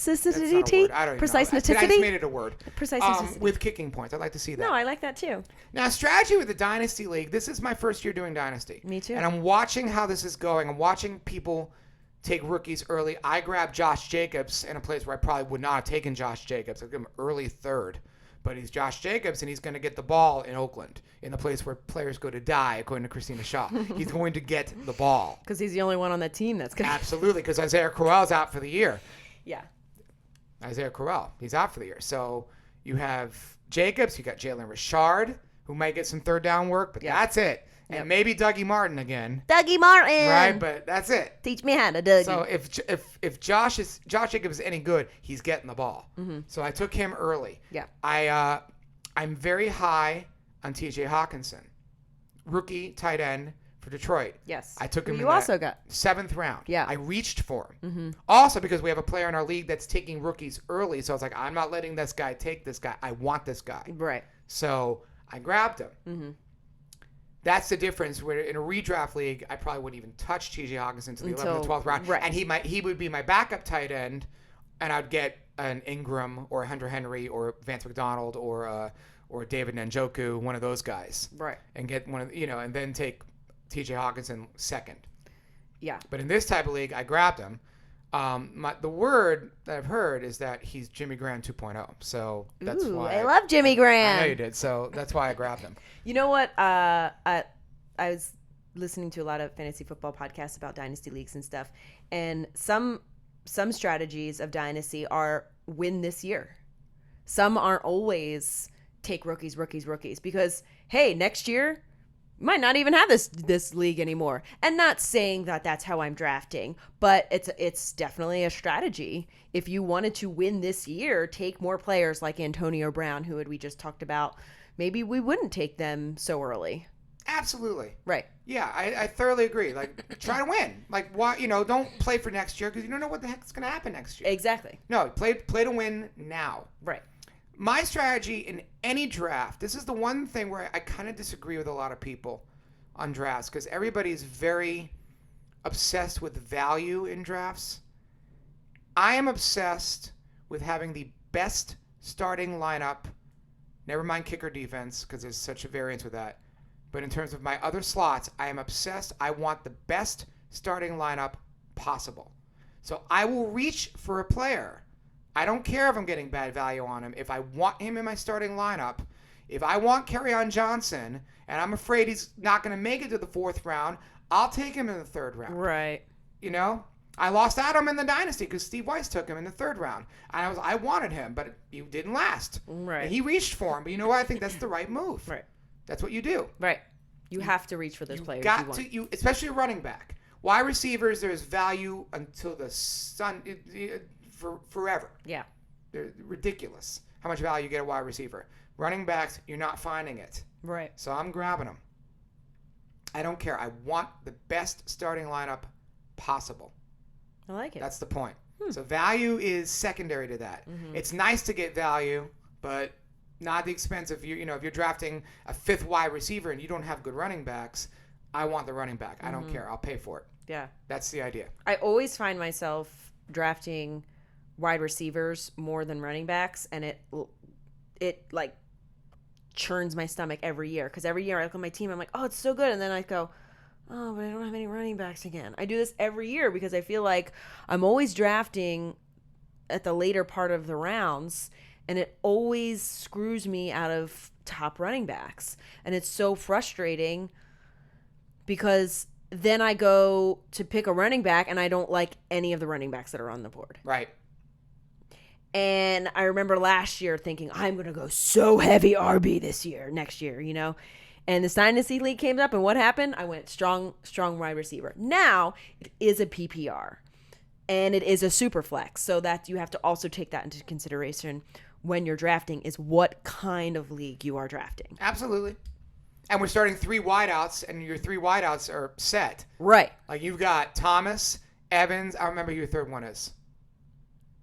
[SPEAKER 1] That's not a word. I don't even
[SPEAKER 2] Precise
[SPEAKER 1] know. I just
[SPEAKER 2] nativity?
[SPEAKER 1] made it a word.
[SPEAKER 2] Precise
[SPEAKER 1] with kicking points. I'd like to see that.
[SPEAKER 2] No, I like that too.
[SPEAKER 1] Now, strategy with the Dynasty League. This is my first year doing Dynasty.
[SPEAKER 2] Me too.
[SPEAKER 1] And I'm watching how this is going. I'm watching people take rookies early. I grabbed Josh Jacobs in a place where I probably would not have taken Josh Jacobs. I'd give him early 3rd. But he's Josh Jacobs, and he's going to get the ball in Oakland, in the place where players go to die, according to Christina Shaw. He's going to get the ball.
[SPEAKER 2] Because he's the only one on that team that's going to...
[SPEAKER 1] Absolutely, because Isaiah Crowell's out for the year.
[SPEAKER 2] Yeah.
[SPEAKER 1] Isaiah Crowell, he's out for the year. So you have Jacobs, you got Jalen Richard, who might get some 3rd down work, but that's it. And maybe Dougie Martin again.
[SPEAKER 2] Dougie Martin.
[SPEAKER 1] Right, but that's it.
[SPEAKER 2] Teach me how to Dougie.
[SPEAKER 1] So if Josh Jacobs is any good, he's getting the ball. Mm-hmm. So I took him early.
[SPEAKER 2] Yeah.
[SPEAKER 1] I'm very high on T.J. Hawkinson. rookie tight end for Detroit.
[SPEAKER 2] Yes.
[SPEAKER 1] I took him
[SPEAKER 2] Who
[SPEAKER 1] in
[SPEAKER 2] you also got.
[SPEAKER 1] 7th round.
[SPEAKER 2] Yeah.
[SPEAKER 1] I reached for him. Also because we have a player in our league that's taking rookies early. So I was like, I'm not letting this guy take this guy. I want this guy.
[SPEAKER 2] Right.
[SPEAKER 1] So I grabbed him. That's the difference. Where in a redraft league, I probably wouldn't even touch T.J. Hawkinson until the 11th or 12th round.
[SPEAKER 2] Right.
[SPEAKER 1] And he would be my backup tight end, and I'd get an Ingram or a Hunter Henry or Vance McDonald or David Njoku, one of those guys.
[SPEAKER 2] Right.
[SPEAKER 1] And get one of and then take T.J. Hawkinson second.
[SPEAKER 2] Yeah.
[SPEAKER 1] But in this type of league, I grabbed him. The word that I've heard is that he's Jimmy Graham 2.0. So that's why
[SPEAKER 2] I love Jimmy Graham.
[SPEAKER 1] I know you did. So that's why I grabbed him.
[SPEAKER 2] You know what? I was listening to a lot of fantasy football podcasts about dynasty leagues and stuff, and some strategies of dynasty are win this year. Some aren't always take rookies, because hey, next year might not even have this league anymore. And not saying that that's how I'm drafting, but it's definitely a strategy. If you wanted to win this year, take more players like Antonio Brown, who we just talked about. Maybe we wouldn't take them so early.
[SPEAKER 1] Absolutely.
[SPEAKER 2] Right.
[SPEAKER 1] Yeah, I thoroughly agree. Like, try to win. Like, why? Don't play for next year because you don't know what the heck's going to happen next year.
[SPEAKER 2] Exactly.
[SPEAKER 1] No, play to win now.
[SPEAKER 2] Right.
[SPEAKER 1] My strategy in any draft, this is the one thing where I kind of disagree with a lot of people on drafts because everybody's very obsessed with value in drafts. I am obsessed with having the best starting lineup. Never mind kicker defense because there's such a variance with that. But in terms of my other slots, I am obsessed. I want the best starting lineup possible. So I will reach for a player. I don't care if I'm getting bad value on him. If I want him in my starting lineup, if I want Kerryon Johnson and I'm afraid he's not going to make it to the 4th round, I'll take him in the 3rd round.
[SPEAKER 2] Right.
[SPEAKER 1] I lost Adam in the dynasty because Steve Weiss took him in the 3rd round. And I wanted him, but he didn't last.
[SPEAKER 2] Right.
[SPEAKER 1] And he reached for him. But you know what? I think that's the right move.
[SPEAKER 2] Right.
[SPEAKER 1] That's what you do.
[SPEAKER 2] Right. You have to reach for those players.
[SPEAKER 1] Especially a running back. Wide receivers, there's value until the sun, forever.
[SPEAKER 2] Yeah.
[SPEAKER 1] They're ridiculous how much value you get a wide receiver. Running backs, you're not finding it.
[SPEAKER 2] Right.
[SPEAKER 1] So I'm grabbing them. I don't care. I want the best starting lineup possible.
[SPEAKER 2] I like it.
[SPEAKER 1] That's the point. So value is secondary to that. It's nice to get value, but not at the expense of if you're drafting a 5th wide receiver and you don't have good running backs. I want the running back. I don't care. I'll pay for it.
[SPEAKER 2] Yeah.
[SPEAKER 1] That's the idea.
[SPEAKER 2] I always find myself drafting wide receivers more than running backs, and it like churns my stomach every year because every year I look at my team, I'm like, oh, it's so good, and then I go, oh, but I don't have any running backs again. I do this every year because I feel like I'm always drafting at the later part of the rounds, and it always screws me out of top running backs, and it's so frustrating because then I go to pick a running back and I don't like any of the running backs that are on the board.
[SPEAKER 1] Right.
[SPEAKER 2] And I remember last year thinking, I'm going to go so heavy RB next year, And the Dynasty League came up, and what happened? I went strong wide receiver. Now, it is a PPR, and it is a super flex, so that you have to also take that into consideration when you're drafting is what kind of league you are drafting.
[SPEAKER 1] Absolutely. And we're starting 3 wideouts, and your 3 wideouts are set.
[SPEAKER 2] Right.
[SPEAKER 1] Like you've got Thomas, Evans. I remember who your 3rd one is.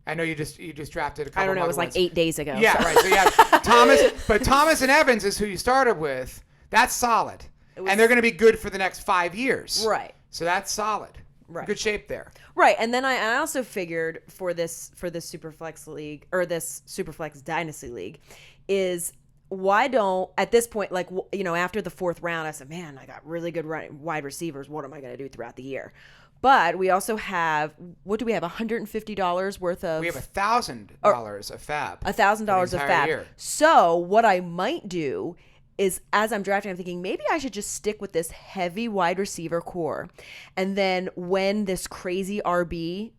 [SPEAKER 1] I know you just drafted a couple.
[SPEAKER 2] I don't know. It was like 8 days ago.
[SPEAKER 1] Yeah,
[SPEAKER 2] so.
[SPEAKER 1] right. So you have Thomas, but Thomas and Evans is who you started with. That's solid, and they're going to be good for the next 5 years.
[SPEAKER 2] Right.
[SPEAKER 1] So that's solid.
[SPEAKER 2] Right.
[SPEAKER 1] Good shape there.
[SPEAKER 2] Right. And then I also figured for this Superflex league or this Superflex Dynasty League is why don't at this point, like, after the 4th round, I said, man, I got really good wide receivers. What am I going to do throughout the year? But we also have, what do we have? $150 worth of.
[SPEAKER 1] We have $1,000 of fab.
[SPEAKER 2] $1,000 of fab.
[SPEAKER 1] Year.
[SPEAKER 2] So what I might do is, as I'm drafting, I'm thinking maybe I should just stick with this heavy wide receiver core, and then when this crazy RB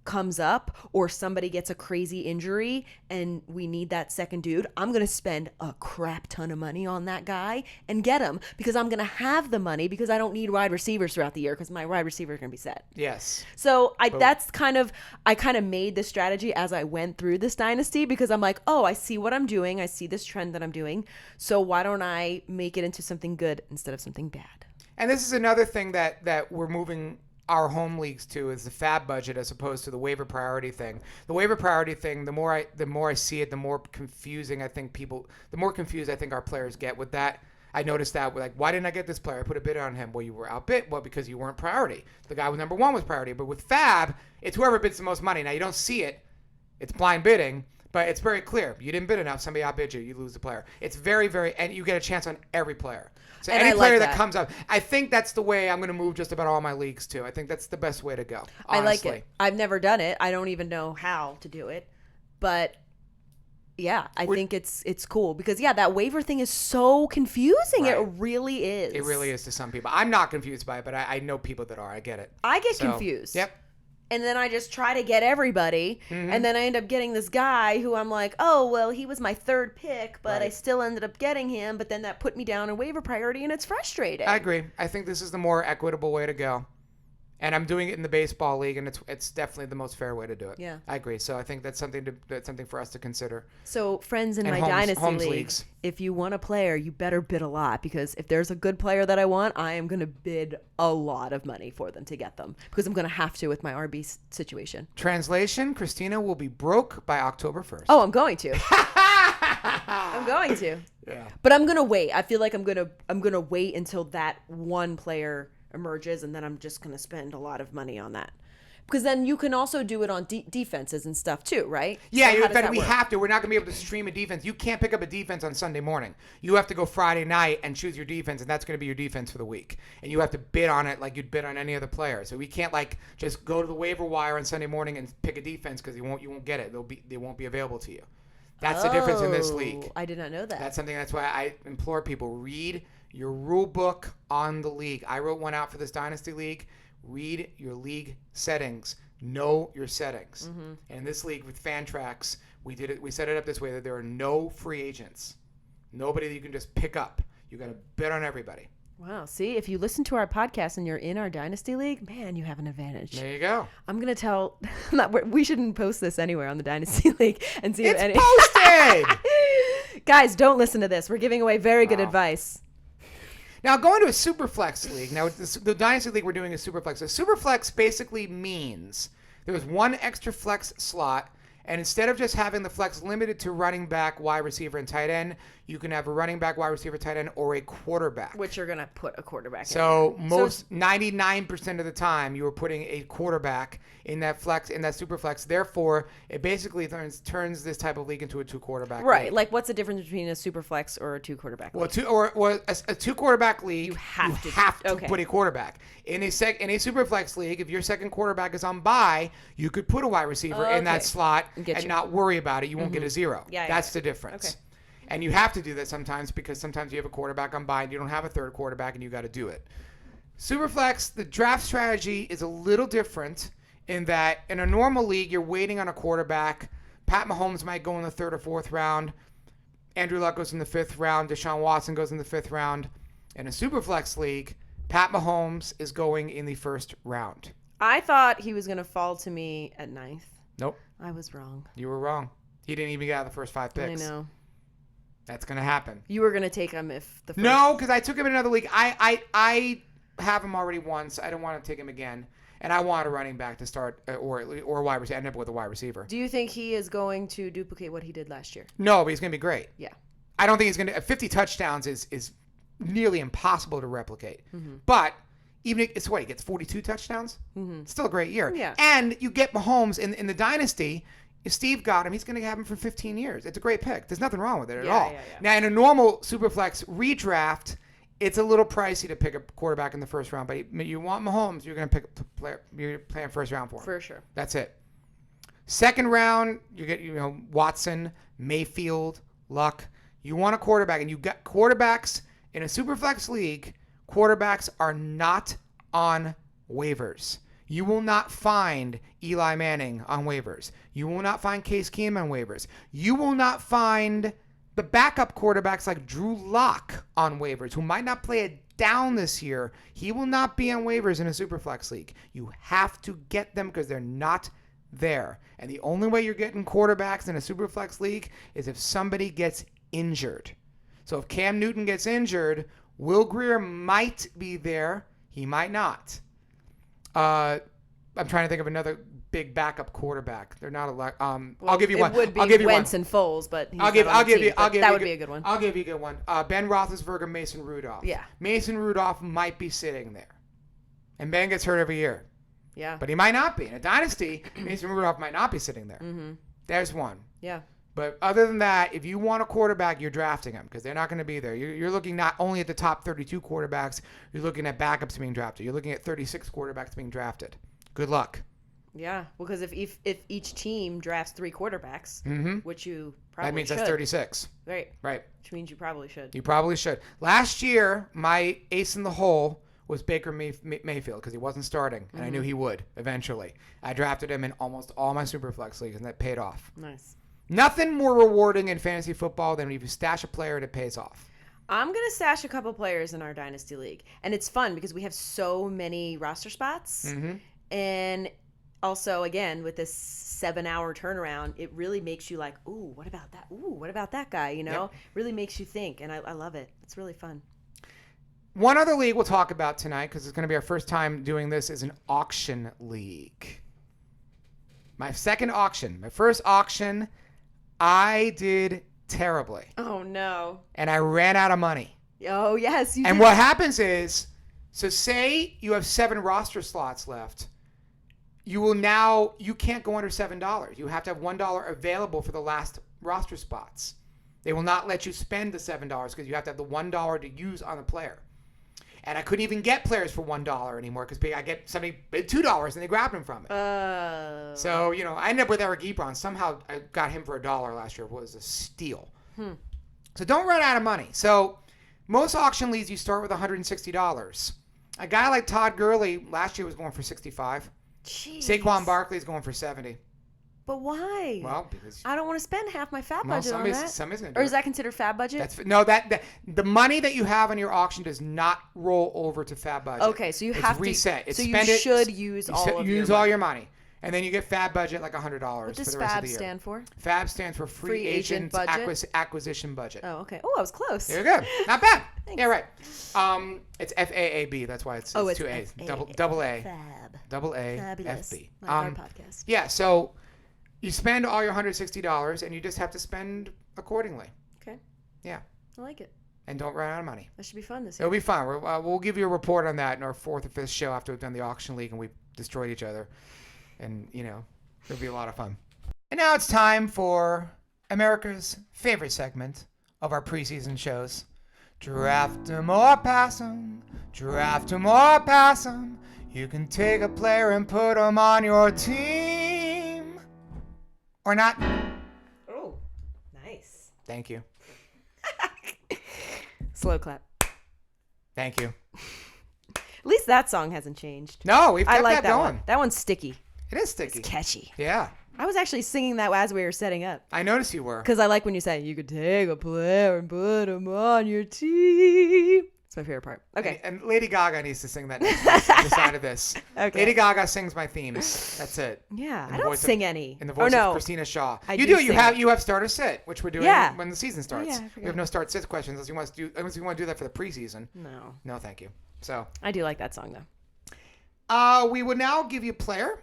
[SPEAKER 2] comes up or somebody gets a crazy injury and we need that second dude, I'm going to spend a crap ton of money on that guy and get him because I'm going to have the money because I don't need wide receivers throughout the year because my wide receiver is going to be set.
[SPEAKER 1] Yes.
[SPEAKER 2] So I kind of made this strategy as I went through this dynasty because I'm like, oh, I see what I'm doing. I see this trend that I'm doing. So why don't I make it into something good instead of something bad?
[SPEAKER 1] And this is another thing that we're moving our home leagues to is the fab budget as opposed to the waiver priority thing. The waiver priority thing, the more I see it, the more confusing I think our players get with that. I noticed that with why didn't I get this player? I put a bid on him. Well, you were outbid. Well, because you weren't priority. The guy with number 1 was priority. But with fab, it's whoever bids the most money. Now you don't see it. It's blind bidding, but it's very clear. You didn't bid enough. Somebody outbid you. You lose the player. It's very, very, and you get a chance on every player. So
[SPEAKER 2] and
[SPEAKER 1] any player that comes up, I think that's the way I'm going to move just about all my leagues too. I think that's the best way to go. Honestly.
[SPEAKER 2] I like it. I've never done it. I don't even know how to do it, but yeah, I think it's cool because that waiver thing is so confusing. Right. It really is.
[SPEAKER 1] It really is to some people. I'm not confused by it, but I know people that are. I get it.
[SPEAKER 2] I get confused.
[SPEAKER 1] Yep.
[SPEAKER 2] And then I just try to get everybody. Mm-hmm. And then I end up getting this guy who I'm like, oh, well, he was my 3rd pick, but I still ended up getting him. But then that put me down in waiver priority, and it's frustrating.
[SPEAKER 1] I agree. I think this is the more equitable way to go. And I'm doing it in the baseball league, and it's definitely the most fair way to do it.
[SPEAKER 2] Yeah,
[SPEAKER 1] I agree. So I think that's something for us to consider.
[SPEAKER 2] So friends in my dynasty league, if you want a player, you better bid a lot because if there's a good player that I want, I am going to bid a lot of money for them to get them because I'm going to have to with my RB situation.
[SPEAKER 1] Translation: Christina will be broke by October 1st.
[SPEAKER 2] Oh, I'm going to. I'm going to.
[SPEAKER 1] Yeah.
[SPEAKER 2] But I'm going to wait. I feel like I'm going to wait until that one player emerges, and then I'm just going to spend a lot of money on that. Because then you can also do it on defenses and stuff too, right?
[SPEAKER 1] Yeah, so we have to. We're not going to be able to stream a defense. You can't pick up a defense on Sunday morning. You have to go Friday night and choose your defense, and that's going to be your defense for the week. And you have to bid on it like you'd bid on any other player. So we can't just go to the waiver wire on Sunday morning and pick a defense because you won't get it. They won't be available to you. That's the difference in this league.
[SPEAKER 2] I did not know that.
[SPEAKER 1] That's why I implore people, read your rule book on the league. I wrote one out for this dynasty league. Read your league settings. Know your settings. Mm-hmm. And in this league with Fantrax, we set it up this way that there are no free agents. Nobody that you can just pick up. You got to bid on everybody.
[SPEAKER 2] Wow. See, if you listen to our podcast and you're in our dynasty league, man, you have an advantage.
[SPEAKER 1] There you go.
[SPEAKER 2] I'm going to tell we shouldn't post this anywhere on the dynasty league and see if any
[SPEAKER 1] posted.
[SPEAKER 2] Guys, don't listen to this. We're giving away very good advice.
[SPEAKER 1] Now, going to a Superflex league. Now, the Dynasty League, we're doing a Superflex. A Superflex basically means there's one extra flex slot, and instead of just having the flex limited to running back, wide receiver, and tight end, you can have a running back, wide receiver, tight end, or a quarterback.
[SPEAKER 2] Which you're going to put a quarterback in.
[SPEAKER 1] So 99% of the time, you are putting a quarterback in that flex, in that super flex. Therefore, it basically turns this type of league into a 2-quarterback league.
[SPEAKER 2] Right. Like, what's the difference between a super flex or a 2-quarterback league?
[SPEAKER 1] Well, a 2-quarterback league,
[SPEAKER 2] you have to
[SPEAKER 1] put a quarterback. In a super flex league, if your second quarterback is on bye, you could put a wide receiver in that slot and not worry about it. You won't get a 0. That's the difference. Okay. And you have to do that sometimes because sometimes you have a quarterback on bye and you don't have a third quarterback and you got to do it. Superflex, the draft strategy is a little different in that in a normal league, you're waiting on a quarterback. Pat Mahomes might go in the 3rd or 4th round. Andrew Luck goes in the 5th round. Deshaun Watson goes in the 5th round. In a Superflex league, Pat Mahomes is going in the 1st round.
[SPEAKER 2] I thought he was going to fall to me at 9th.
[SPEAKER 1] Nope.
[SPEAKER 2] I was wrong.
[SPEAKER 1] You were wrong. He didn't even get out of the first 5 picks.
[SPEAKER 2] I know.
[SPEAKER 1] That's going to happen.
[SPEAKER 2] You were going to take him if the first...
[SPEAKER 1] No, because I took him in another league. I have him already once. I don't want to take him again. And I want a running back to start or a wide receiver. I end up with a wide receiver.
[SPEAKER 2] Do you think he is going to duplicate what he did last year?
[SPEAKER 1] No, but he's going to be great.
[SPEAKER 2] Yeah.
[SPEAKER 1] I don't think he's going to... 50 touchdowns is nearly impossible to replicate. Mm-hmm. But even it's what? He gets 42 touchdowns? Mm-hmm. It's still a great year.
[SPEAKER 2] Yeah.
[SPEAKER 1] And you get Mahomes in the dynasty... If Steve got him, he's going to have him for 15 years. It's a great pick. There's nothing wrong with it at all.
[SPEAKER 2] Yeah.
[SPEAKER 1] Now, in a normal Superflex redraft, it's a little pricey to pick a quarterback in the 1st round. But you want Mahomes, you're going to pick a player. You're playing 1st round for him.
[SPEAKER 2] For sure.
[SPEAKER 1] That's it. 2nd round, you get Watson, Mayfield, Luck. You want a quarterback, and you got quarterbacks in a Superflex league. Quarterbacks are not on waivers. You will not find Eli Manning on waivers. You will not find Case Keenum on waivers. You will not find the backup quarterbacks like Drew Lock on waivers, who might not play it down this year. He will not be on waivers in a Superflex league. You have to get them because they're not there. And the only way you're getting quarterbacks in a Superflex league is if somebody gets injured. So if Cam Newton gets injured, Will Grier might be there. He might not. I'm trying to think of another big backup quarterback. They're not a I'll give you one.
[SPEAKER 2] It would be
[SPEAKER 1] I'll give you
[SPEAKER 2] Wentz
[SPEAKER 1] one.
[SPEAKER 2] and Foles, but
[SPEAKER 1] I'll give you
[SPEAKER 2] that would be a good one.
[SPEAKER 1] I'll give you a good one. Ben Roethlisberger, Mason Rudolph.
[SPEAKER 2] Yeah.
[SPEAKER 1] Mason Rudolph might be sitting there. And Ben gets hurt every year.
[SPEAKER 2] Yeah.
[SPEAKER 1] But he might not be. In a dynasty, Mason Rudolph might not be sitting there.
[SPEAKER 2] Mm-hmm.
[SPEAKER 1] There's one.
[SPEAKER 2] Yeah.
[SPEAKER 1] But other than that, if you want a quarterback, you're drafting him because they're not going to be there. You're looking not only at the top 32 quarterbacks, you're looking at backups being drafted. You're looking at 36 quarterbacks being drafted. Good luck.
[SPEAKER 2] Yeah, because if each team drafts 3 quarterbacks, which you probably
[SPEAKER 1] that means
[SPEAKER 2] should.
[SPEAKER 1] That's 36.
[SPEAKER 2] Right.
[SPEAKER 1] Right.
[SPEAKER 2] Which means you probably should.
[SPEAKER 1] You probably should. Last year, my ace in the hole was Baker Mayfield because he wasn't starting, and I knew he would eventually. I drafted him in almost all my Superflex leagues, and that paid off.
[SPEAKER 2] Nice.
[SPEAKER 1] Nothing more rewarding in fantasy football than if you stash a player and it pays off.
[SPEAKER 2] I'm going to stash a couple players in our Dynasty League. And it's fun because we have so many roster spots. And also, again, with this 7-hour turnaround, it really makes you like, ooh, what about that? Ooh, what about that guy? You know, really makes you think. And I love it. It's really fun.
[SPEAKER 1] One other league we'll talk about tonight, because it's going to be our first time doing this, is an auction league. My second auction. My first auction, I did terribly.
[SPEAKER 2] Oh, no.
[SPEAKER 1] And I ran out of money.
[SPEAKER 2] Oh, yes.
[SPEAKER 1] And what happens is, so say you have 7 roster slots left. You can't go under $7. You have to have $1 available for the last roster spots. They will not let you spend the $7 because you have to have the $1 to use on the player. And I couldn't even get players for $1 anymore because I get somebody bid $2 and they grabbed him from it. So, I ended up with Eric Ebron. Somehow I got him for $1 last year. It was a steal. So don't run out of money. So most auction leagues, you start with $160. A guy like Todd Gurley last year was going for $65.
[SPEAKER 2] Jeez.
[SPEAKER 1] Saquon Barkley is going for $70.
[SPEAKER 2] But why?
[SPEAKER 1] Well, because
[SPEAKER 2] I don't want to spend half my fab budget on that.
[SPEAKER 1] Somebody's gonna do
[SPEAKER 2] or is
[SPEAKER 1] it.
[SPEAKER 2] that considered fab budget?
[SPEAKER 1] That the money that you have on your auction does not roll over to fab budget.
[SPEAKER 2] Okay, so
[SPEAKER 1] it's
[SPEAKER 2] have
[SPEAKER 1] reset.
[SPEAKER 2] to.
[SPEAKER 1] It's
[SPEAKER 2] so
[SPEAKER 1] spend
[SPEAKER 2] you should use all of
[SPEAKER 1] use all your money, and then you get fab budget like $100 for the rest of the year.
[SPEAKER 2] What does fab stand for?
[SPEAKER 1] Fab stands for free agent acquisition budget.
[SPEAKER 2] Oh, okay. Oh, I was close.
[SPEAKER 1] There you go. Not bad. Yeah, right. It's FAAB. That's why it's 2 A's. Double A.
[SPEAKER 2] Fab.
[SPEAKER 1] Double A.
[SPEAKER 2] Fabulous.
[SPEAKER 1] FB.
[SPEAKER 2] Like our podcast.
[SPEAKER 1] Yeah. So you spend all your $160, and you just have to spend accordingly.
[SPEAKER 2] Okay.
[SPEAKER 1] Yeah.
[SPEAKER 2] I like it.
[SPEAKER 1] And don't run out of money.
[SPEAKER 2] That should be fun this year.
[SPEAKER 1] It'll be fun. We'll give you a report on that in our 4th or 5th show after we've done the auction league and we've destroyed each other. And, it'll be a lot of fun. And now it's time for America's favorite segment of our preseason shows. Draft 'em or pass 'em. Draft 'em or pass 'em. You can take a player and put 'em on your team. Or not.
[SPEAKER 2] Oh, nice.
[SPEAKER 1] Thank you.
[SPEAKER 2] Slow clap.
[SPEAKER 1] Thank you.
[SPEAKER 2] At least that song hasn't changed.
[SPEAKER 1] No, we've kept
[SPEAKER 2] I like
[SPEAKER 1] that
[SPEAKER 2] that
[SPEAKER 1] going.
[SPEAKER 2] one. That one's sticky.
[SPEAKER 1] It is sticky.
[SPEAKER 2] It's catchy.
[SPEAKER 1] Yeah.
[SPEAKER 2] I was actually singing that as we were setting up.
[SPEAKER 1] I noticed you were.
[SPEAKER 2] Because I like when you say, you could take a player and put him on your team. It's my favorite part. Okay.
[SPEAKER 1] And Lady Gaga needs to sing that next side of this.
[SPEAKER 2] Okay.
[SPEAKER 1] Lady Gaga sings my themes. That's it.
[SPEAKER 2] Yeah,
[SPEAKER 1] In
[SPEAKER 2] I
[SPEAKER 1] the
[SPEAKER 2] don't
[SPEAKER 1] voice
[SPEAKER 2] sing any.
[SPEAKER 1] In the voice of Christina Shaw.
[SPEAKER 2] I
[SPEAKER 1] You
[SPEAKER 2] do
[SPEAKER 1] do. You
[SPEAKER 2] sing
[SPEAKER 1] have
[SPEAKER 2] it.
[SPEAKER 1] you have start or sit, which we're doing
[SPEAKER 2] Yeah.
[SPEAKER 1] when the season starts.
[SPEAKER 2] yeah, I forgot.
[SPEAKER 1] We have no start sit questions unless you want to do that for the preseason.
[SPEAKER 2] No.
[SPEAKER 1] No, thank you. So
[SPEAKER 2] I do like that song, though.
[SPEAKER 1] we would now give you a player,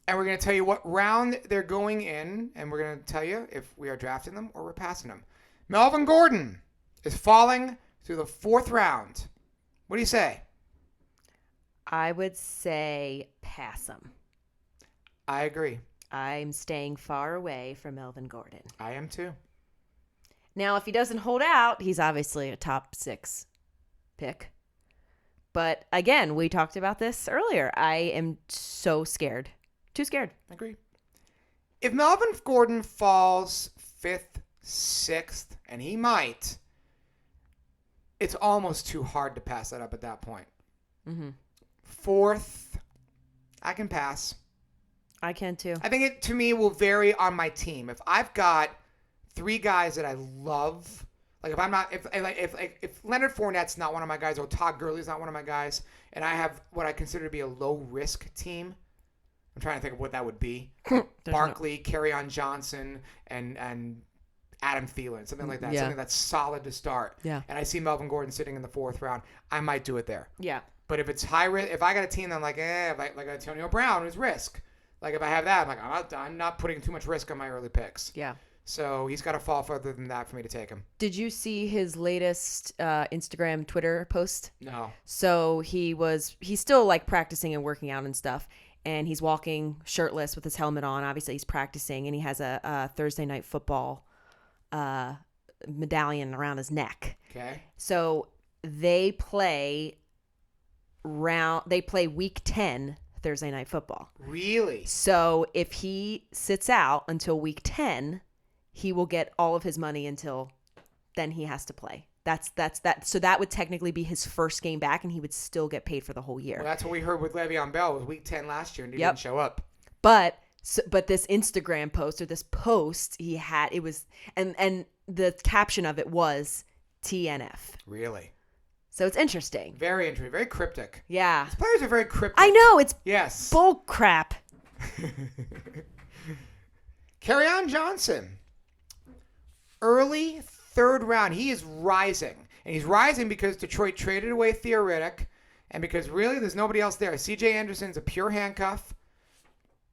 [SPEAKER 1] and we're going to tell you what round they're going in, and we're going to tell you if we are drafting them or we're passing them. Melvin Gordon is falling through the 4th round. What do you say?
[SPEAKER 2] I would say pass him.
[SPEAKER 1] I agree.
[SPEAKER 2] I'm staying far away from Melvin Gordon.
[SPEAKER 1] I am too.
[SPEAKER 2] Now, if he doesn't hold out, he's obviously a top 6 pick. But again, we talked about this earlier. I am so scared. Too scared.
[SPEAKER 1] Agreed. If Melvin Gordon falls 5th, 6th, and he might, it's almost too hard to pass that up at that point. 4th, I can pass.
[SPEAKER 2] I can too.
[SPEAKER 1] I think it, to me, will vary on my team. If I've got 3 guys that I love, like if Leonard Fournette's not one of my guys, or Todd Gurley's not one of my guys, and I have what I consider to be a low risk team, I'm trying to think of what that would be. Barkley, Kerryon Johnson, and Adam Thielen, something like that.
[SPEAKER 2] Yeah.
[SPEAKER 1] Something that's solid to start.
[SPEAKER 2] Yeah.
[SPEAKER 1] And I see Melvin Gordon sitting in the 4th round. I might do it there.
[SPEAKER 2] Yeah.
[SPEAKER 1] But if it's high risk, if I got a team that I'm like, like Antonio Brown is risk. Like if I have that, I'm like, I'm not putting too much risk on my early picks.
[SPEAKER 2] Yeah.
[SPEAKER 1] So he's got to fall further than that for me to take him.
[SPEAKER 2] Did you see his latest Instagram, Twitter post?
[SPEAKER 1] No.
[SPEAKER 2] So he's still like practicing and working out and stuff. And he's walking shirtless with his helmet on. Obviously, he's practicing, and he has a Thursday Night Football medallion around his neck.
[SPEAKER 1] Okay.
[SPEAKER 2] So they play week 10 Thursday Night Football.
[SPEAKER 1] Really?
[SPEAKER 2] So if he sits out until week 10, he will get all of his money until then he has to play. That's that. So that would technically be his first game back, and he would still get paid for the whole year.
[SPEAKER 1] Well, that's what we heard with Le'Veon Bell. It was week 10 last year, and he didn't show up.
[SPEAKER 2] But this Instagram post, or this post he had, it was, and the caption of it was TNF.
[SPEAKER 1] Really?
[SPEAKER 2] So it's interesting.
[SPEAKER 1] Very interesting. Very cryptic.
[SPEAKER 2] Yeah.
[SPEAKER 1] These players are very cryptic.
[SPEAKER 2] I know, it's
[SPEAKER 1] Yes.
[SPEAKER 2] bull crap.
[SPEAKER 1] Kerryon Johnson. Early 3rd round. He is rising. And he's rising because Detroit traded away Theoretic, and because really there's nobody else there. C.J. Anderson's a pure handcuff.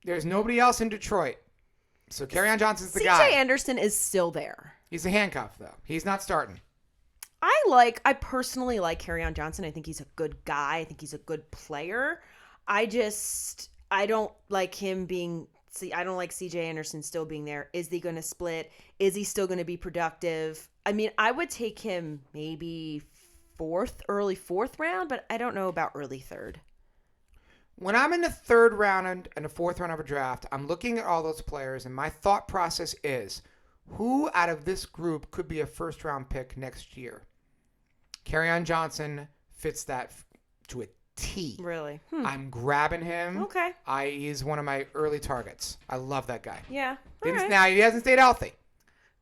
[SPEAKER 1] There's nobody else in Detroit. So Kerryon Johnson's the guy.
[SPEAKER 2] C.J. Anderson is still there.
[SPEAKER 1] He's a handcuff, though. He's not starting.
[SPEAKER 2] I personally like Kerryon Johnson. I think he's a good guy. I think he's a good player. I don't like him being... See, I don't like C.J. Anderson still being there. Is he going to split? Is he still going to be productive? I mean, I would take him maybe early 4th round, but I don't know about early 3rd.
[SPEAKER 1] When I'm in the 3rd round and the 4th round of a draft, I'm looking at all those players, and my thought process is, who out of this group could be a 1st-round pick next year? Kerryon Johnson fits that to a T.
[SPEAKER 2] Really?
[SPEAKER 1] I'm grabbing him.
[SPEAKER 2] Okay.
[SPEAKER 1] He's one of my early targets. I love that guy.
[SPEAKER 2] Yeah. All right.
[SPEAKER 1] Now, he hasn't stayed healthy.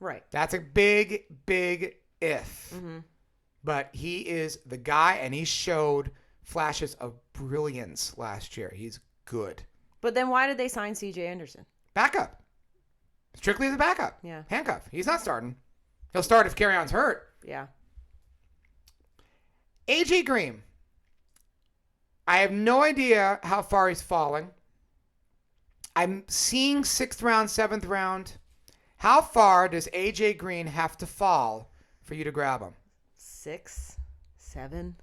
[SPEAKER 2] Right.
[SPEAKER 1] That's a big, big if.
[SPEAKER 2] Mm-hmm.
[SPEAKER 1] But he is the guy, and he showed flashes of brilliance last year. He's good.
[SPEAKER 2] But then why did they sign C.J. Anderson?
[SPEAKER 1] Backup. Strictly as a backup.
[SPEAKER 2] Yeah.
[SPEAKER 1] Handcuff. He's not starting. He'll start if Kerryon's hurt.
[SPEAKER 2] Yeah.
[SPEAKER 1] A.J. Green. I have no idea how far he's falling. I'm seeing 6th round, 7th round. How far does A.J. Green have to fall for you to grab him?
[SPEAKER 2] 6, 7.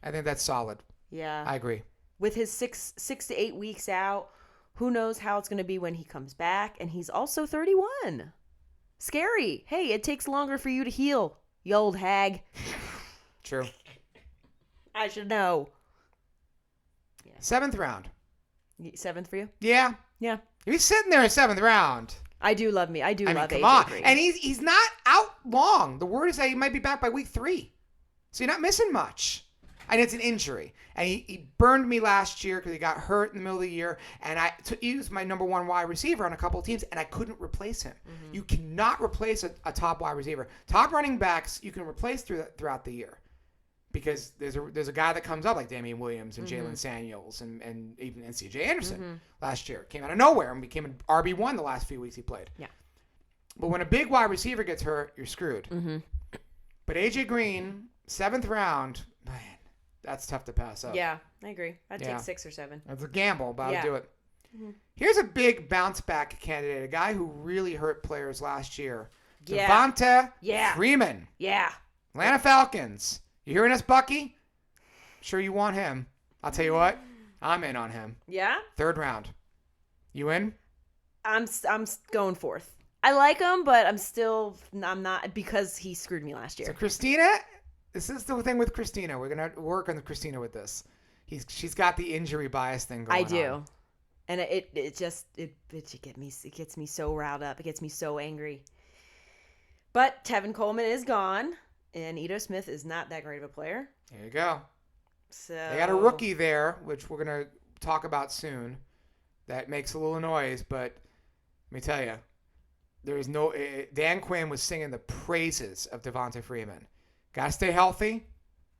[SPEAKER 1] I think that's solid.
[SPEAKER 2] Yeah.
[SPEAKER 1] I agree.
[SPEAKER 2] With his 6 to 8 weeks out, who knows how it's going to be when he comes back. And he's also 31. Scary. Hey, it takes longer for you to heal, you old hag.
[SPEAKER 1] True.
[SPEAKER 2] I should know.
[SPEAKER 1] 7th round.
[SPEAKER 2] 7th for you?
[SPEAKER 1] Yeah.
[SPEAKER 2] Yeah.
[SPEAKER 1] He's sitting there in 7th round.
[SPEAKER 2] I do love me. I do love
[SPEAKER 1] come
[SPEAKER 2] AJ
[SPEAKER 1] on.
[SPEAKER 2] Green.
[SPEAKER 1] And he's not out long. The word is that he might be back by week 3. So you're not missing much. And it's an injury. And he burned me last year because he got hurt in the middle of the year. And he was my number 1 wide receiver on a couple of teams, and I couldn't replace him. Mm-hmm. You cannot replace a top wide receiver. Top running backs you can replace throughout the year. Because there's a guy that comes up like Damian Williams and Jalen Samuels and even C.J. Anderson last year. Came out of nowhere and became an RB1 the last few weeks he played.
[SPEAKER 2] Yeah.
[SPEAKER 1] But when a big wide receiver gets hurt, you're screwed.
[SPEAKER 2] Mm-hmm.
[SPEAKER 1] But A.J. Green, 7th round, man, that's tough to pass up.
[SPEAKER 2] Yeah, I agree. I'd take 6 or 7.
[SPEAKER 1] That's a gamble, but
[SPEAKER 2] Yeah.
[SPEAKER 1] I'll do it.
[SPEAKER 2] Mm-hmm.
[SPEAKER 1] Here's a big bounce back candidate, a guy who really hurt players last year.
[SPEAKER 2] Yeah.
[SPEAKER 1] Devonta Freeman.
[SPEAKER 2] Yeah.
[SPEAKER 1] Atlanta Falcons. You hearing us, Bucky? Sure you want him. I'll tell you what. I'm in on him.
[SPEAKER 2] Yeah?
[SPEAKER 1] 3rd round. You in?
[SPEAKER 2] I'm going 4th. I like him, but I'm not because he screwed me last year.
[SPEAKER 1] So Christina, this is the thing with Christina. We're going to work on Christina with this. She's got the injury bias thing going on.
[SPEAKER 2] I do. And it gets me so riled up. It gets me so angry. But Tevin Coleman is gone, and Ito Smith is not that great of a player.
[SPEAKER 1] There you go.
[SPEAKER 2] So
[SPEAKER 1] They got a rookie there, which we're going to talk about soon that makes a little noise, but let me tell you, there is no. Dan Quinn was singing the praises of Devonta Freeman. Got to stay healthy,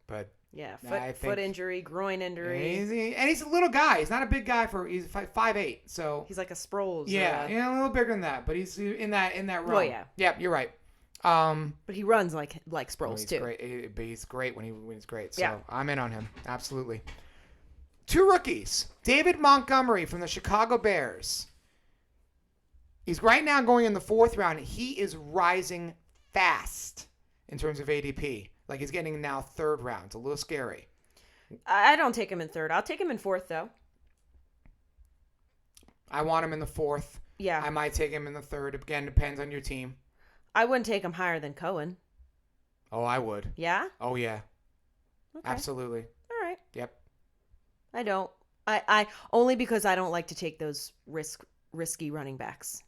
[SPEAKER 1] but
[SPEAKER 2] Yeah,
[SPEAKER 1] I
[SPEAKER 2] foot
[SPEAKER 1] think
[SPEAKER 2] injury, groin injury.
[SPEAKER 1] and he's a little guy. He's not a big guy he's 5'8", so
[SPEAKER 2] He's like a Sproles.
[SPEAKER 1] yeah, a little bigger than that, but he's in that realm.
[SPEAKER 2] Well, yeah.
[SPEAKER 1] Yep, you're right.
[SPEAKER 2] But he runs like Sproles
[SPEAKER 1] he's
[SPEAKER 2] too.
[SPEAKER 1] great. But he's great when he's great. So
[SPEAKER 2] Yeah.
[SPEAKER 1] I'm in on him. Absolutely. 2 rookies. David Montgomery from the Chicago Bears. He's right now going in the 4th round. He is rising fast in terms of ADP. Like he's getting now 3rd round. It's a little scary.
[SPEAKER 2] I don't take him in 3rd. I'll take him in 4th though.
[SPEAKER 1] I want him in the 4th.
[SPEAKER 2] Yeah.
[SPEAKER 1] I might take him in the 3rd. Again, depends on your team.
[SPEAKER 2] I wouldn't take him higher than Cohen.
[SPEAKER 1] Oh, I would.
[SPEAKER 2] Yeah?
[SPEAKER 1] Oh, yeah.
[SPEAKER 2] Okay.
[SPEAKER 1] Absolutely.
[SPEAKER 2] All right.
[SPEAKER 1] Yep.
[SPEAKER 2] I don't. I only because I don't like to take those risky running backs.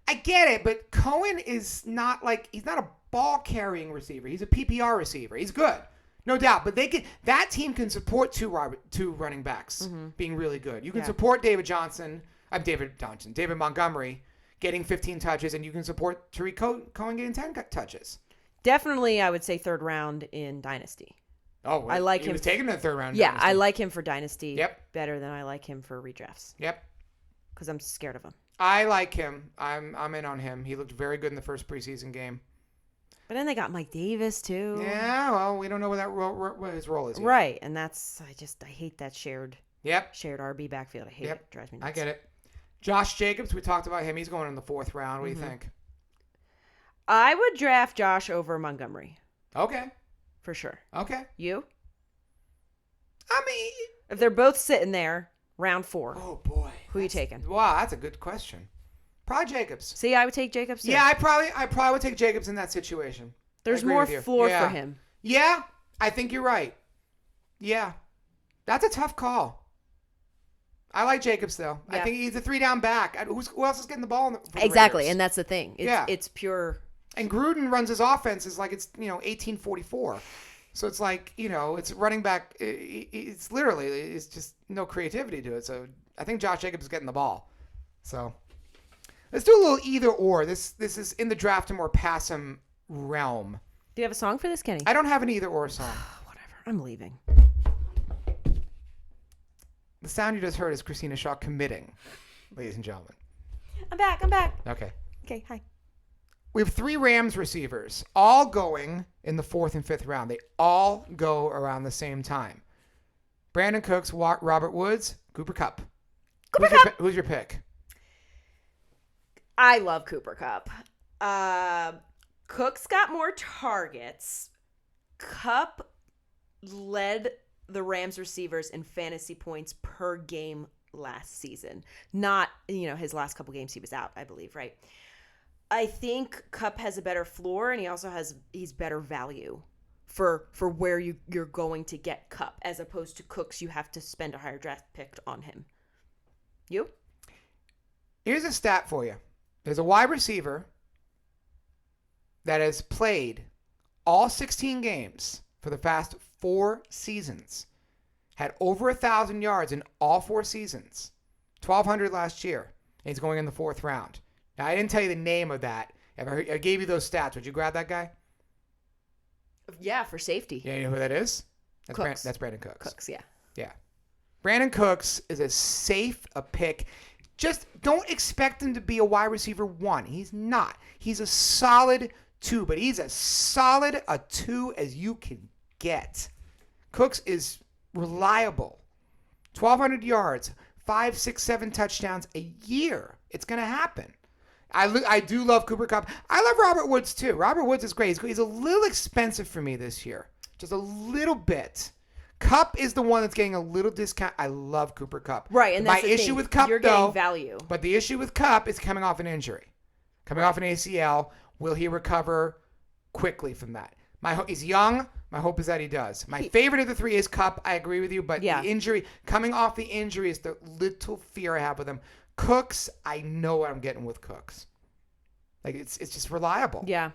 [SPEAKER 1] I get it, but Cohen is not he's not a ball carrying receiver. He's a PPR receiver. He's good. No doubt. But that team can support two running backs being really good. You can support David Montgomery getting 15 touches, and you can support Tariq Cohen getting 10 touches.
[SPEAKER 2] Definitely, I would say 3rd round in Dynasty.
[SPEAKER 1] Oh,
[SPEAKER 2] I like him.
[SPEAKER 1] He was taken in the 3rd round.
[SPEAKER 2] Yeah,
[SPEAKER 1] Dynasty.
[SPEAKER 2] I like him for Dynasty.
[SPEAKER 1] Yep.
[SPEAKER 2] Better than I like him for redrafts.
[SPEAKER 1] Yep.
[SPEAKER 2] Because I'm scared of him.
[SPEAKER 1] I like him. I'm in on him. He looked very good in the first preseason game.
[SPEAKER 2] But then they got Mike Davis too.
[SPEAKER 1] Yeah, well, we don't know what his role is yet.
[SPEAKER 2] Right, and I hate that shared
[SPEAKER 1] Yep.
[SPEAKER 2] RB backfield. I hate it. Drives me nuts.
[SPEAKER 1] I get it. Josh Jacobs, we talked about him. He's going in the 4th round. What do you think?
[SPEAKER 2] I would draft Josh over Montgomery
[SPEAKER 1] Okay.
[SPEAKER 2] for sure.
[SPEAKER 1] Okay.
[SPEAKER 2] You?
[SPEAKER 1] I mean,
[SPEAKER 2] If they're both sitting there, round 4,
[SPEAKER 1] oh boy,
[SPEAKER 2] who are you taking?
[SPEAKER 1] Wow, that's a good question. Probably Jacobs.
[SPEAKER 2] See, I would take Jacobs too.
[SPEAKER 1] Yeah, I probably would take Jacobs in that situation.
[SPEAKER 2] There's
[SPEAKER 1] I agree
[SPEAKER 2] more
[SPEAKER 1] with you.
[SPEAKER 2] floor
[SPEAKER 1] Yeah.
[SPEAKER 2] for him.
[SPEAKER 1] Yeah, I think you're right. Yeah, that's a tough call. I like Jacobs though. I
[SPEAKER 2] Yeah.
[SPEAKER 1] think he's a 3-down back. Who else is getting the ball? For the
[SPEAKER 2] Exactly,
[SPEAKER 1] Raiders?
[SPEAKER 2] and that's the thing. It's pure.
[SPEAKER 1] And Gruden runs his offense is like it's 1844. So it's like it's running back. It's literally it's just no creativity to it. So I think Josh Jacobs is getting the ball. So let's do a little either or. This is in the draft and more pass him realm.
[SPEAKER 2] Do you have a song for this, Kenny?
[SPEAKER 1] I don't have an either or song.
[SPEAKER 2] Whatever. I'm leaving.
[SPEAKER 1] The sound you just heard is Christina Shaw committing, ladies and gentlemen.
[SPEAKER 2] I'm back.
[SPEAKER 1] Okay.
[SPEAKER 2] Okay, hi.
[SPEAKER 1] We have 3 Rams receivers, all going in the 4th and 5th round. They all go around the same time. Brandon Cooks, Robert Woods, Cooper Kupp. Who's your pick?
[SPEAKER 2] I love Cooper Kupp. Cook's got more targets. Kupp led the Rams receivers in fantasy points per game last season. Not, his last couple games he was out, I believe, right? I think Kupp has a better floor, and he's better value for where you're going to get Kupp, as opposed to Cooks. You have to spend a higher draft pick on him. You?
[SPEAKER 1] Here's a stat for you. There's a wide receiver that has played all 16 games for the past 4 seasons, had over 1,000 yards in all 4 seasons, 1,200 last year, and he's going in the 4th round. Now, I didn't tell you the name of that. If I gave you those stats, would you grab that guy?
[SPEAKER 2] Yeah, for safety.
[SPEAKER 1] Yeah, you know who that is?
[SPEAKER 2] Cooks.
[SPEAKER 1] That's Brandon Cooks.
[SPEAKER 2] Cooks, yeah.
[SPEAKER 1] Yeah. Brandon Cooks is as safe a pick. Just don't expect him to be a wide receiver 1. He's not. He's a solid 2, but he's as solid a 2 as you can get. Cooks is reliable. 1,200 yards, 5, 6, 7 touchdowns a year. It's going to happen. I do love Cooper Kupp. I love Robert Woods too. Robert Woods is great. He's a little expensive for me this year. Just a little bit. Kupp is the one that's getting a little discount. I love Cooper Kupp.
[SPEAKER 2] Right, and that's
[SPEAKER 1] my
[SPEAKER 2] the
[SPEAKER 1] issue
[SPEAKER 2] thing.
[SPEAKER 1] with Kupp,
[SPEAKER 2] You're
[SPEAKER 1] though,
[SPEAKER 2] getting value.
[SPEAKER 1] But the issue with Kupp is coming off an injury. Coming off an ACL. Will he recover quickly from that? He's young. My hope is that he does. My favorite of the 3 is Kupp. I agree with you, but the injury, coming off the injury is the little fear I have with him. Cooks, I know what I'm getting with Cooks. Like, it's just reliable.
[SPEAKER 2] Yeah.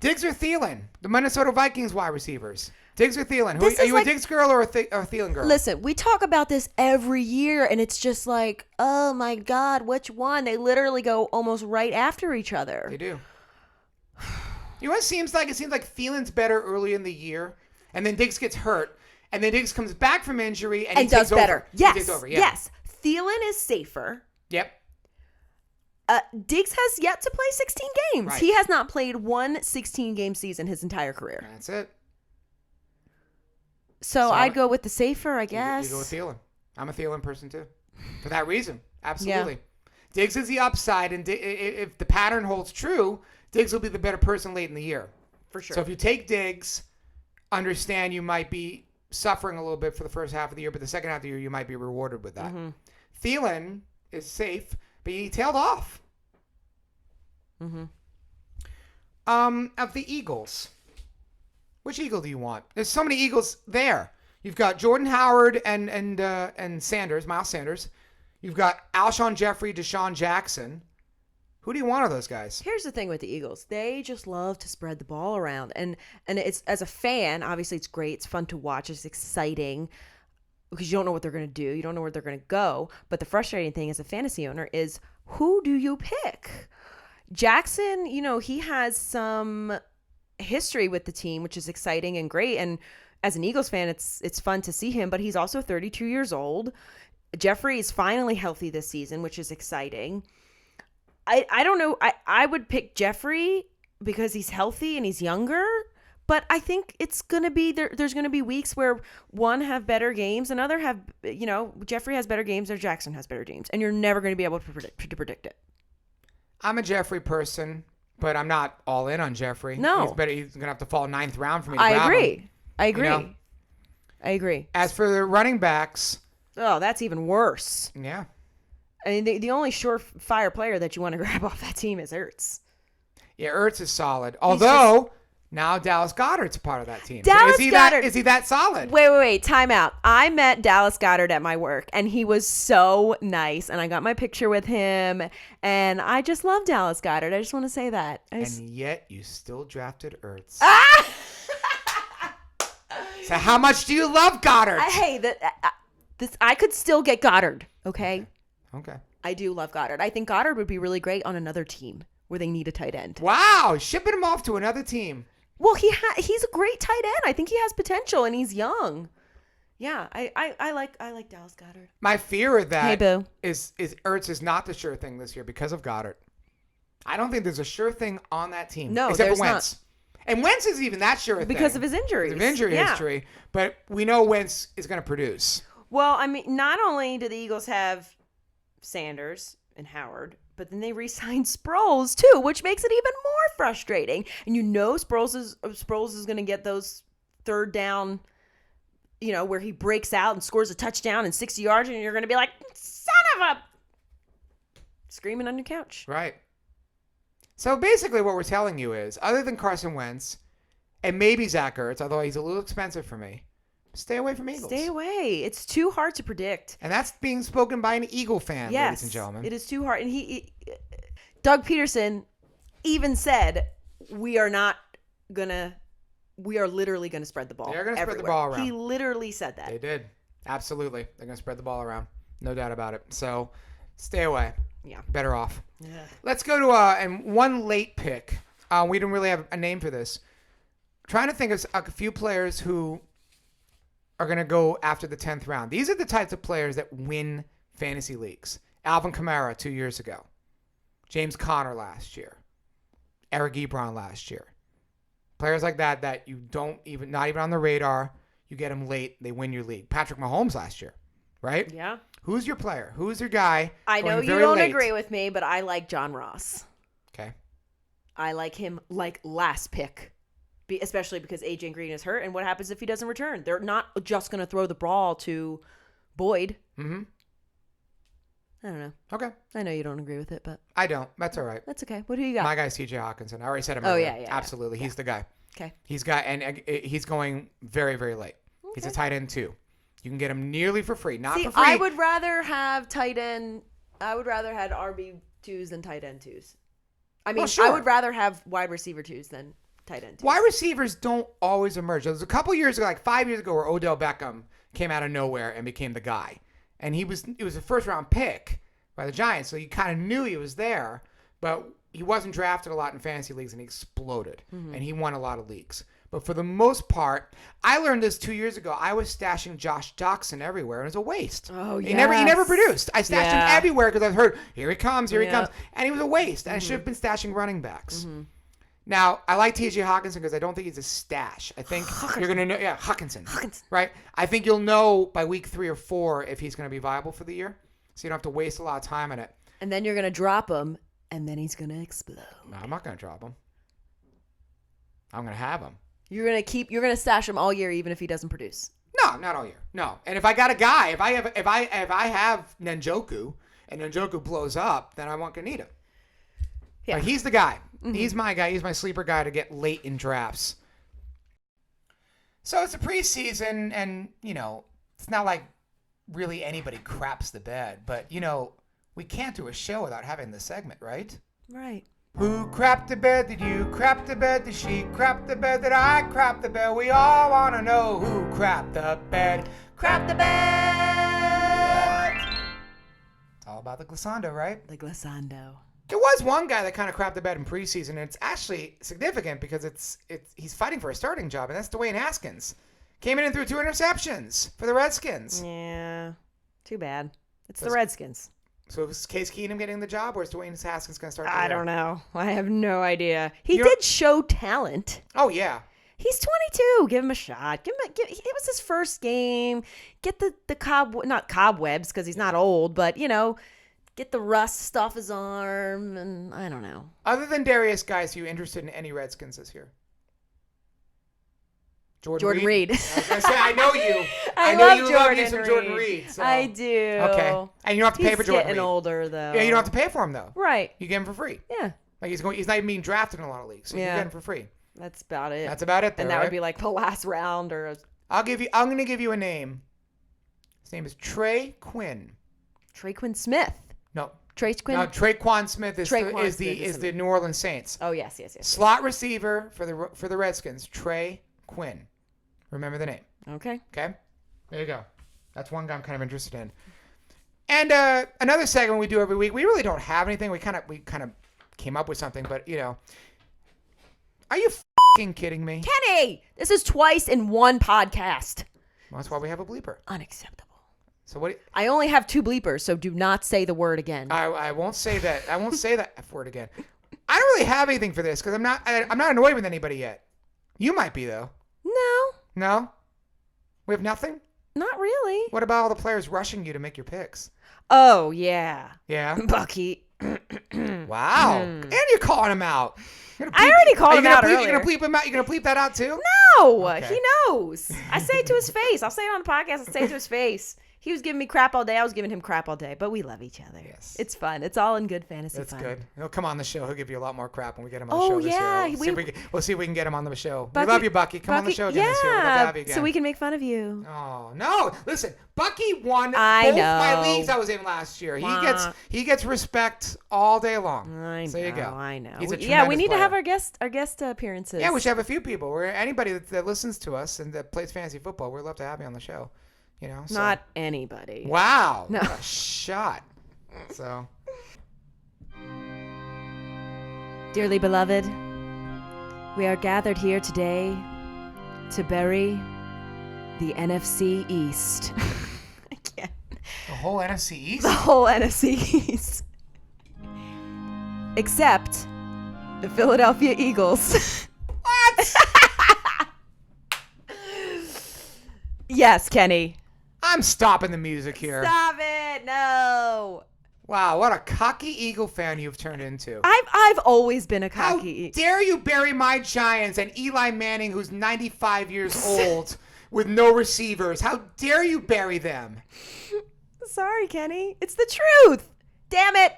[SPEAKER 1] Diggs or Thielen, the Minnesota Vikings wide receivers. Diggs or Thielen?
[SPEAKER 2] This
[SPEAKER 1] Are
[SPEAKER 2] is
[SPEAKER 1] you
[SPEAKER 2] like-
[SPEAKER 1] a Diggs girl or a Thielen girl?
[SPEAKER 2] Listen, we talk about this every year, and it's just like, oh my God, which one? They literally go almost right after each other.
[SPEAKER 1] They do. You know what it seems like? It seems like Thielen's better early in the year, and then Diggs gets hurt, and then Diggs comes back from injury and he
[SPEAKER 2] does
[SPEAKER 1] takes
[SPEAKER 2] better.
[SPEAKER 1] Over.
[SPEAKER 2] Yes.
[SPEAKER 1] He takes over. Yeah.
[SPEAKER 2] Yes. Thielen is safer.
[SPEAKER 1] Yep.
[SPEAKER 2] Diggs has yet to play 16 games.
[SPEAKER 1] Right.
[SPEAKER 2] He has not played one 16-game season his entire career.
[SPEAKER 1] That's it.
[SPEAKER 2] So I'd go with the safer, I guess.
[SPEAKER 1] You go with Thielen. I'm a Thielen person too. For that reason. Absolutely. Diggs is the upside, and if the pattern holds true, Diggs will be the better person late in the year.
[SPEAKER 2] For sure.
[SPEAKER 1] So if you take Diggs, understand you might be suffering a little bit for the first half of the year, but the second half of the year you might be rewarded with that.
[SPEAKER 2] Mm-hmm.
[SPEAKER 1] Thielen is safe, but he tailed off.
[SPEAKER 2] Mm-hmm.
[SPEAKER 1] Of the Eagles, which Eagle do you want? There's so many Eagles there. You've got Jordan Howard and Sanders, Miles Sanders. You've got Alshon Jeffrey, Deshaun Jackson. Who do you want of those guys?
[SPEAKER 2] Here's the thing with the Eagles. They just love to spread the ball around. And it's, as a fan, obviously it's great. It's fun to watch. It's exciting because you don't know what they're going to do. You don't know where they're going to go. But the frustrating thing as a fantasy owner is, who do you pick? Jackson, he has some history with the team, which is exciting and great. And as an Eagles fan, it's fun to see him, but he's also 32 years old. Jeffrey is finally healthy this season, which is exciting. I don't know. I would pick Jeffrey because he's healthy and he's younger, but I think it's going to be there's going to be weeks where one have better games, another have, Jeffrey has better games or Jackson has better games, and you're never going to be able to predict it.
[SPEAKER 1] I'm a Jeffrey person, but I'm not all in on Jeffrey.
[SPEAKER 2] No.
[SPEAKER 1] He's going to have to fall 9th round for me to grab him.
[SPEAKER 2] I agree. I agree.
[SPEAKER 1] As for the running backs.
[SPEAKER 2] Oh, that's even worse.
[SPEAKER 1] Yeah.
[SPEAKER 2] I mean, the only surefire player that you want to grab off that team is Ertz.
[SPEAKER 1] Yeah, Ertz is solid. Although, now Dallas Goedert's a part of that team.
[SPEAKER 2] Dallas Goedert.
[SPEAKER 1] Is he that solid?
[SPEAKER 2] Wait. Time out. I met Dallas Goedert at my work, and he was so nice. And I got my picture with him, and I just love Dallas Goedert. I just want to say that.
[SPEAKER 1] And yet, you still drafted Ertz.
[SPEAKER 2] Ah!
[SPEAKER 1] So how much do you love Goddard?
[SPEAKER 2] I could still get Goddard, okay?
[SPEAKER 1] Okay.
[SPEAKER 2] I do love Goddard. I think Goddard would be really great on another team where they need a tight end.
[SPEAKER 1] Wow, shipping him off to another team.
[SPEAKER 2] Well, he's a great tight end. I think he has potential, and he's young. Yeah, I like Dallas Goedert.
[SPEAKER 1] My fear of that
[SPEAKER 2] Hey, boo.
[SPEAKER 1] is Ertz is not the sure thing this year because of Goddard. I don't think there's a sure thing on that team.
[SPEAKER 2] No,
[SPEAKER 1] except
[SPEAKER 2] there's
[SPEAKER 1] for Wentz. And Wentz is even that sure thing.
[SPEAKER 2] Because of his injuries.
[SPEAKER 1] Because of injury history. But we know Wentz is going to produce.
[SPEAKER 2] Well, I mean, not only do the Eagles have Sanders and Howard, but then they re-signed Sproles too, which makes it even more frustrating. And Sproles is going to get those third down, where he breaks out and scores a touchdown and 60 yards, and you're going to be like, son of a... screaming on your couch.
[SPEAKER 1] Right. So basically what we're telling you is, other than Carson Wentz and maybe Zach Ertz, although he's a little expensive for me, stay away from Eagles.
[SPEAKER 2] Stay away. It's too hard to predict.
[SPEAKER 1] And that's being spoken by an Eagle fan, ladies and gentlemen.
[SPEAKER 2] It is too hard. And Doug Peterson even said, we are literally going to spread the ball.
[SPEAKER 1] They're going to spread the
[SPEAKER 2] everywhere.
[SPEAKER 1] ball around.
[SPEAKER 2] He literally said that.
[SPEAKER 1] They did. Absolutely. They're going to spread the ball around. No doubt about it. So stay away.
[SPEAKER 2] Yeah.
[SPEAKER 1] Better off.
[SPEAKER 2] Yeah.
[SPEAKER 1] Let's go to and one late pick. We didn't really have a name for this. Trying to think of a few players who are going to go after the 10th round. These are the types of players that win fantasy leagues. Alvin Kamara 2 years ago. James Conner last year. Eric Ebron last year. Players like that you not even on the radar. You get them late, they win your league. Patrick Mahomes last year, right?
[SPEAKER 2] Yeah.
[SPEAKER 1] Who's your player? Who's your guy?
[SPEAKER 2] I know you don't agree with me, but I like John Ross.
[SPEAKER 1] Okay.
[SPEAKER 2] I like him like last pick, especially because A.J. Green is hurt. And what happens if he doesn't return? They're not just going to throw the ball to Boyd.
[SPEAKER 1] Mm-hmm.
[SPEAKER 2] I don't know.
[SPEAKER 1] Okay.
[SPEAKER 2] I know you don't agree with it, but
[SPEAKER 1] I don't. That's all right.
[SPEAKER 2] that's okay. What do you got?
[SPEAKER 1] My guy's T.J. Hawkinson. I already said him.
[SPEAKER 2] Oh,
[SPEAKER 1] earlier.
[SPEAKER 2] yeah.
[SPEAKER 1] Absolutely.
[SPEAKER 2] Yeah.
[SPEAKER 1] He's the guy.
[SPEAKER 2] Okay.
[SPEAKER 1] He's going very, very late. Okay. He's a tight end too. You can get him nearly for free. Not for free.
[SPEAKER 2] I would rather have tight end. I would rather have RB2s than tight end 2s. I mean,
[SPEAKER 1] Well, sure.
[SPEAKER 2] I would rather have wide receiver 2s than tight end.
[SPEAKER 1] Wide receivers don't always emerge. There was a couple years ago, like 5 years ago, where Odell Beckham came out of nowhere and became the guy. And it was a first round pick by the Giants, so you kind of knew he was there, but he wasn't drafted a lot in fantasy leagues, and he exploded. And he won a lot of leagues. But for the most part, I learned this 2 years ago. I was stashing Josh Doxson everywhere, and it was a waste.
[SPEAKER 2] Oh,
[SPEAKER 1] He never produced. I stashed him
[SPEAKER 2] Yeah.
[SPEAKER 1] everywhere because I've heard, here he comes,
[SPEAKER 2] Yep.
[SPEAKER 1] and he was a waste. And I should have been stashing running backs. Now, I like T.J. Hawkinson because I don't think he's a stash. I think you're going to know. Yeah, Hawkinson. Right? I think you'll know by week 3 or 4 if he's going to be viable for the year. So you don't have to waste a lot of time on it.
[SPEAKER 2] And then you're going to drop him, and then he's going to explode.
[SPEAKER 1] No, I'm not going to drop him. I'm going to have him.
[SPEAKER 2] You're going to stash him all year even if he doesn't produce.
[SPEAKER 1] No, not all year. No. And if I got a guy, if I have Njoku and Njoku blows up, then I won't gonna need him.
[SPEAKER 2] Yeah.
[SPEAKER 1] Like, he's the guy. He's my guy. He's my sleeper guy to get late in drafts. So it's a preseason, and it's not like really anybody craps the bed, but we can't do a show without having this segment, right?
[SPEAKER 2] Right.
[SPEAKER 1] Who crapped the bed? Did you crap the bed? Did she crap the bed? Did I crap the bed? We all want to know who crapped the bed. Crap the bed! It's all about the glissando, right?
[SPEAKER 2] The glissando.
[SPEAKER 1] There was one guy that kind of crapped the bed in preseason, and it's actually significant because he's fighting for a starting job, and that's Dwayne Haskins. Came in and threw 2 interceptions for the Redskins.
[SPEAKER 2] Yeah. Too bad. It's the Redskins.
[SPEAKER 1] So is Case Keenum getting the job, or is Dwayne Haskins going to start the year?
[SPEAKER 2] I don't know. I have no idea. He did show talent.
[SPEAKER 1] Oh, yeah.
[SPEAKER 2] He's 22. Give him a shot. It was his first game. Get the not cobwebs because he's not old, but get the rust off his arm, and I don't know.
[SPEAKER 1] Other than Darius, guys, are you interested in any Redskins this year?
[SPEAKER 2] Jordan Reed.
[SPEAKER 1] I was gonna say, I know you.
[SPEAKER 2] I
[SPEAKER 1] know
[SPEAKER 2] love
[SPEAKER 1] you
[SPEAKER 2] Jordan
[SPEAKER 1] love you some Jordan
[SPEAKER 2] Reed.
[SPEAKER 1] Reed. So.
[SPEAKER 2] I do.
[SPEAKER 1] Okay. And you don't have to pay for Jordan
[SPEAKER 2] He's getting
[SPEAKER 1] Reed.
[SPEAKER 2] older though.
[SPEAKER 1] Yeah, you don't have to pay for him though.
[SPEAKER 2] Right.
[SPEAKER 1] You get him for free.
[SPEAKER 2] Yeah.
[SPEAKER 1] Like he's not even being drafted in a lot of leagues, so you get him for free.
[SPEAKER 2] That's about it.
[SPEAKER 1] That's about it. Though,
[SPEAKER 2] and that
[SPEAKER 1] right?
[SPEAKER 2] would be like the last round or.
[SPEAKER 1] I'm gonna give you a name. His name is Trey Quinn.
[SPEAKER 2] Traquan Smith.
[SPEAKER 1] No.
[SPEAKER 2] Traquan.
[SPEAKER 1] No, Traquan Smith is the New Orleans Saints.
[SPEAKER 2] Oh yes.
[SPEAKER 1] Slot receiver for the Redskins. Trey Quinn. Remember the name.
[SPEAKER 2] Okay.
[SPEAKER 1] Okay. There you go. That's one guy I'm kind of interested in. And another segment we do every week. We really don't have anything. We kind of came up with something, but are you fucking kidding me?
[SPEAKER 2] Kenny, this is twice in one podcast.
[SPEAKER 1] Well, that's why we have a bleeper.
[SPEAKER 2] Unacceptable.
[SPEAKER 1] So what?
[SPEAKER 2] I only have 2 bleepers, so do not say the word again.
[SPEAKER 1] I won't say that. I won't say that F word again. I don't really have anything for this because I'm not annoyed with anybody yet. You might be though. No? We have nothing?
[SPEAKER 2] Not really.
[SPEAKER 1] What about all the players rushing you to make your picks?
[SPEAKER 2] Oh, yeah.
[SPEAKER 1] Yeah?
[SPEAKER 2] Bucky.
[SPEAKER 1] Wow. And you're calling him out.
[SPEAKER 2] I already called him out earlier.
[SPEAKER 1] You're going to bleep him out? You're going to bleep that out too?
[SPEAKER 2] No.
[SPEAKER 1] Okay.
[SPEAKER 2] He knows. I say it to his face. I'll say it on the podcast. I'll say it to his face. He was giving me crap all day. I was giving him crap all day. But we love each other.
[SPEAKER 1] Yes.
[SPEAKER 2] It's fun. It's all in good fantasy
[SPEAKER 1] That's
[SPEAKER 2] fun.
[SPEAKER 1] good. He'll come on the show. He'll give you a lot more crap when we get him on the show this year. We'll see if we can get him on the show.
[SPEAKER 2] Bucky,
[SPEAKER 1] we love you, Bucky. Come on the show again this year. We'd love to have you again.
[SPEAKER 2] So we can make fun of you.
[SPEAKER 1] Oh, no. Listen, Bucky won both
[SPEAKER 2] know.
[SPEAKER 1] my leagues I was in last year. He gets respect all day long.
[SPEAKER 2] I know.
[SPEAKER 1] So there you go.
[SPEAKER 2] I know.
[SPEAKER 1] He's a
[SPEAKER 2] we
[SPEAKER 1] tremendous
[SPEAKER 2] need
[SPEAKER 1] player.
[SPEAKER 2] to have our guest appearances.
[SPEAKER 1] Yeah, we should have a few people. Anybody that listens to us and that plays fantasy football, we'd love to have you on the show. So.
[SPEAKER 2] Not anybody.
[SPEAKER 1] Wow.
[SPEAKER 2] No.
[SPEAKER 1] A shot. So.
[SPEAKER 2] Dearly beloved, we are gathered here today to bury the NFC East. I can't.
[SPEAKER 1] The whole NFC East?
[SPEAKER 2] The whole NFC East. Except the Philadelphia Eagles.
[SPEAKER 1] What?
[SPEAKER 2] Yes, Kenny.
[SPEAKER 1] I'm stopping the music here.
[SPEAKER 2] Stop it. No.
[SPEAKER 1] Wow, what a cocky Eagle fan you've turned into.
[SPEAKER 2] I've always been a
[SPEAKER 1] How
[SPEAKER 2] cocky.
[SPEAKER 1] dare you bury my Giants and Eli Manning, who's 95 years old, with no receivers? How dare you bury them?
[SPEAKER 2] Sorry, Kenny. It's the truth. Damn it.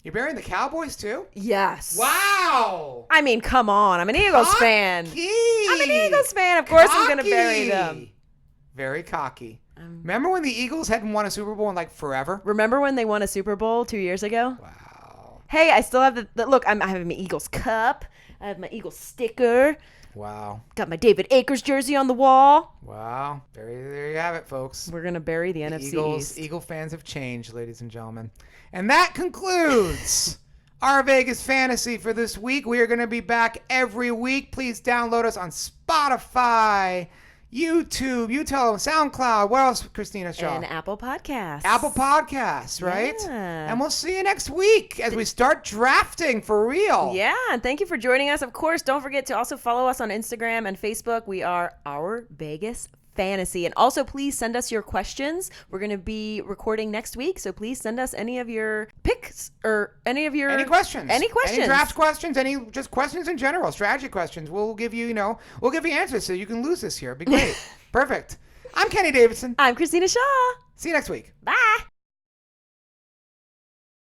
[SPEAKER 1] You're burying the Cowboys, too?
[SPEAKER 2] Yes.
[SPEAKER 1] Wow.
[SPEAKER 2] I mean, come on. I'm an Eagles fan. I'm an Eagles fan. Of course I'm going to bury them.
[SPEAKER 1] Very cocky. Remember when the Eagles hadn't won a Super Bowl in like forever?
[SPEAKER 2] Remember when they won a Super Bowl 2 years ago?
[SPEAKER 1] Wow.
[SPEAKER 2] Hey, I still have the look. I have an Eagles cup. I have my Eagles sticker.
[SPEAKER 1] Wow.
[SPEAKER 2] Got my David Akers jersey on the wall.
[SPEAKER 1] Wow. There you have it, folks.
[SPEAKER 2] We're going to bury the NFC East.
[SPEAKER 1] Eagle fans have changed, ladies and gentlemen. And that concludes our Vegas fantasy for this week. We are going to be back every week. Please download us on Spotify, YouTube, you tell them, SoundCloud. What else, Christina Shaw?
[SPEAKER 2] And Apple Podcasts.
[SPEAKER 1] Apple Podcasts, right?
[SPEAKER 2] Yeah.
[SPEAKER 1] And we'll see you next week as we start drafting for real.
[SPEAKER 2] Yeah, and thank you for joining us. Of course, don't forget to also follow us on Instagram and Facebook. We are Our Vegas Fantasy. And also, please send us your questions. We're going to be recording next week, so please send us any of your picks or any of your...
[SPEAKER 1] Any questions.
[SPEAKER 2] Any questions.
[SPEAKER 1] Any draft questions, any just questions in general, strategy questions. We'll give you, we'll give you answers so you can lose this year. It'd be great. Perfect. I'm Kenny Davidsen.
[SPEAKER 2] I'm Christina Shaw.
[SPEAKER 1] See you next week.
[SPEAKER 2] Bye.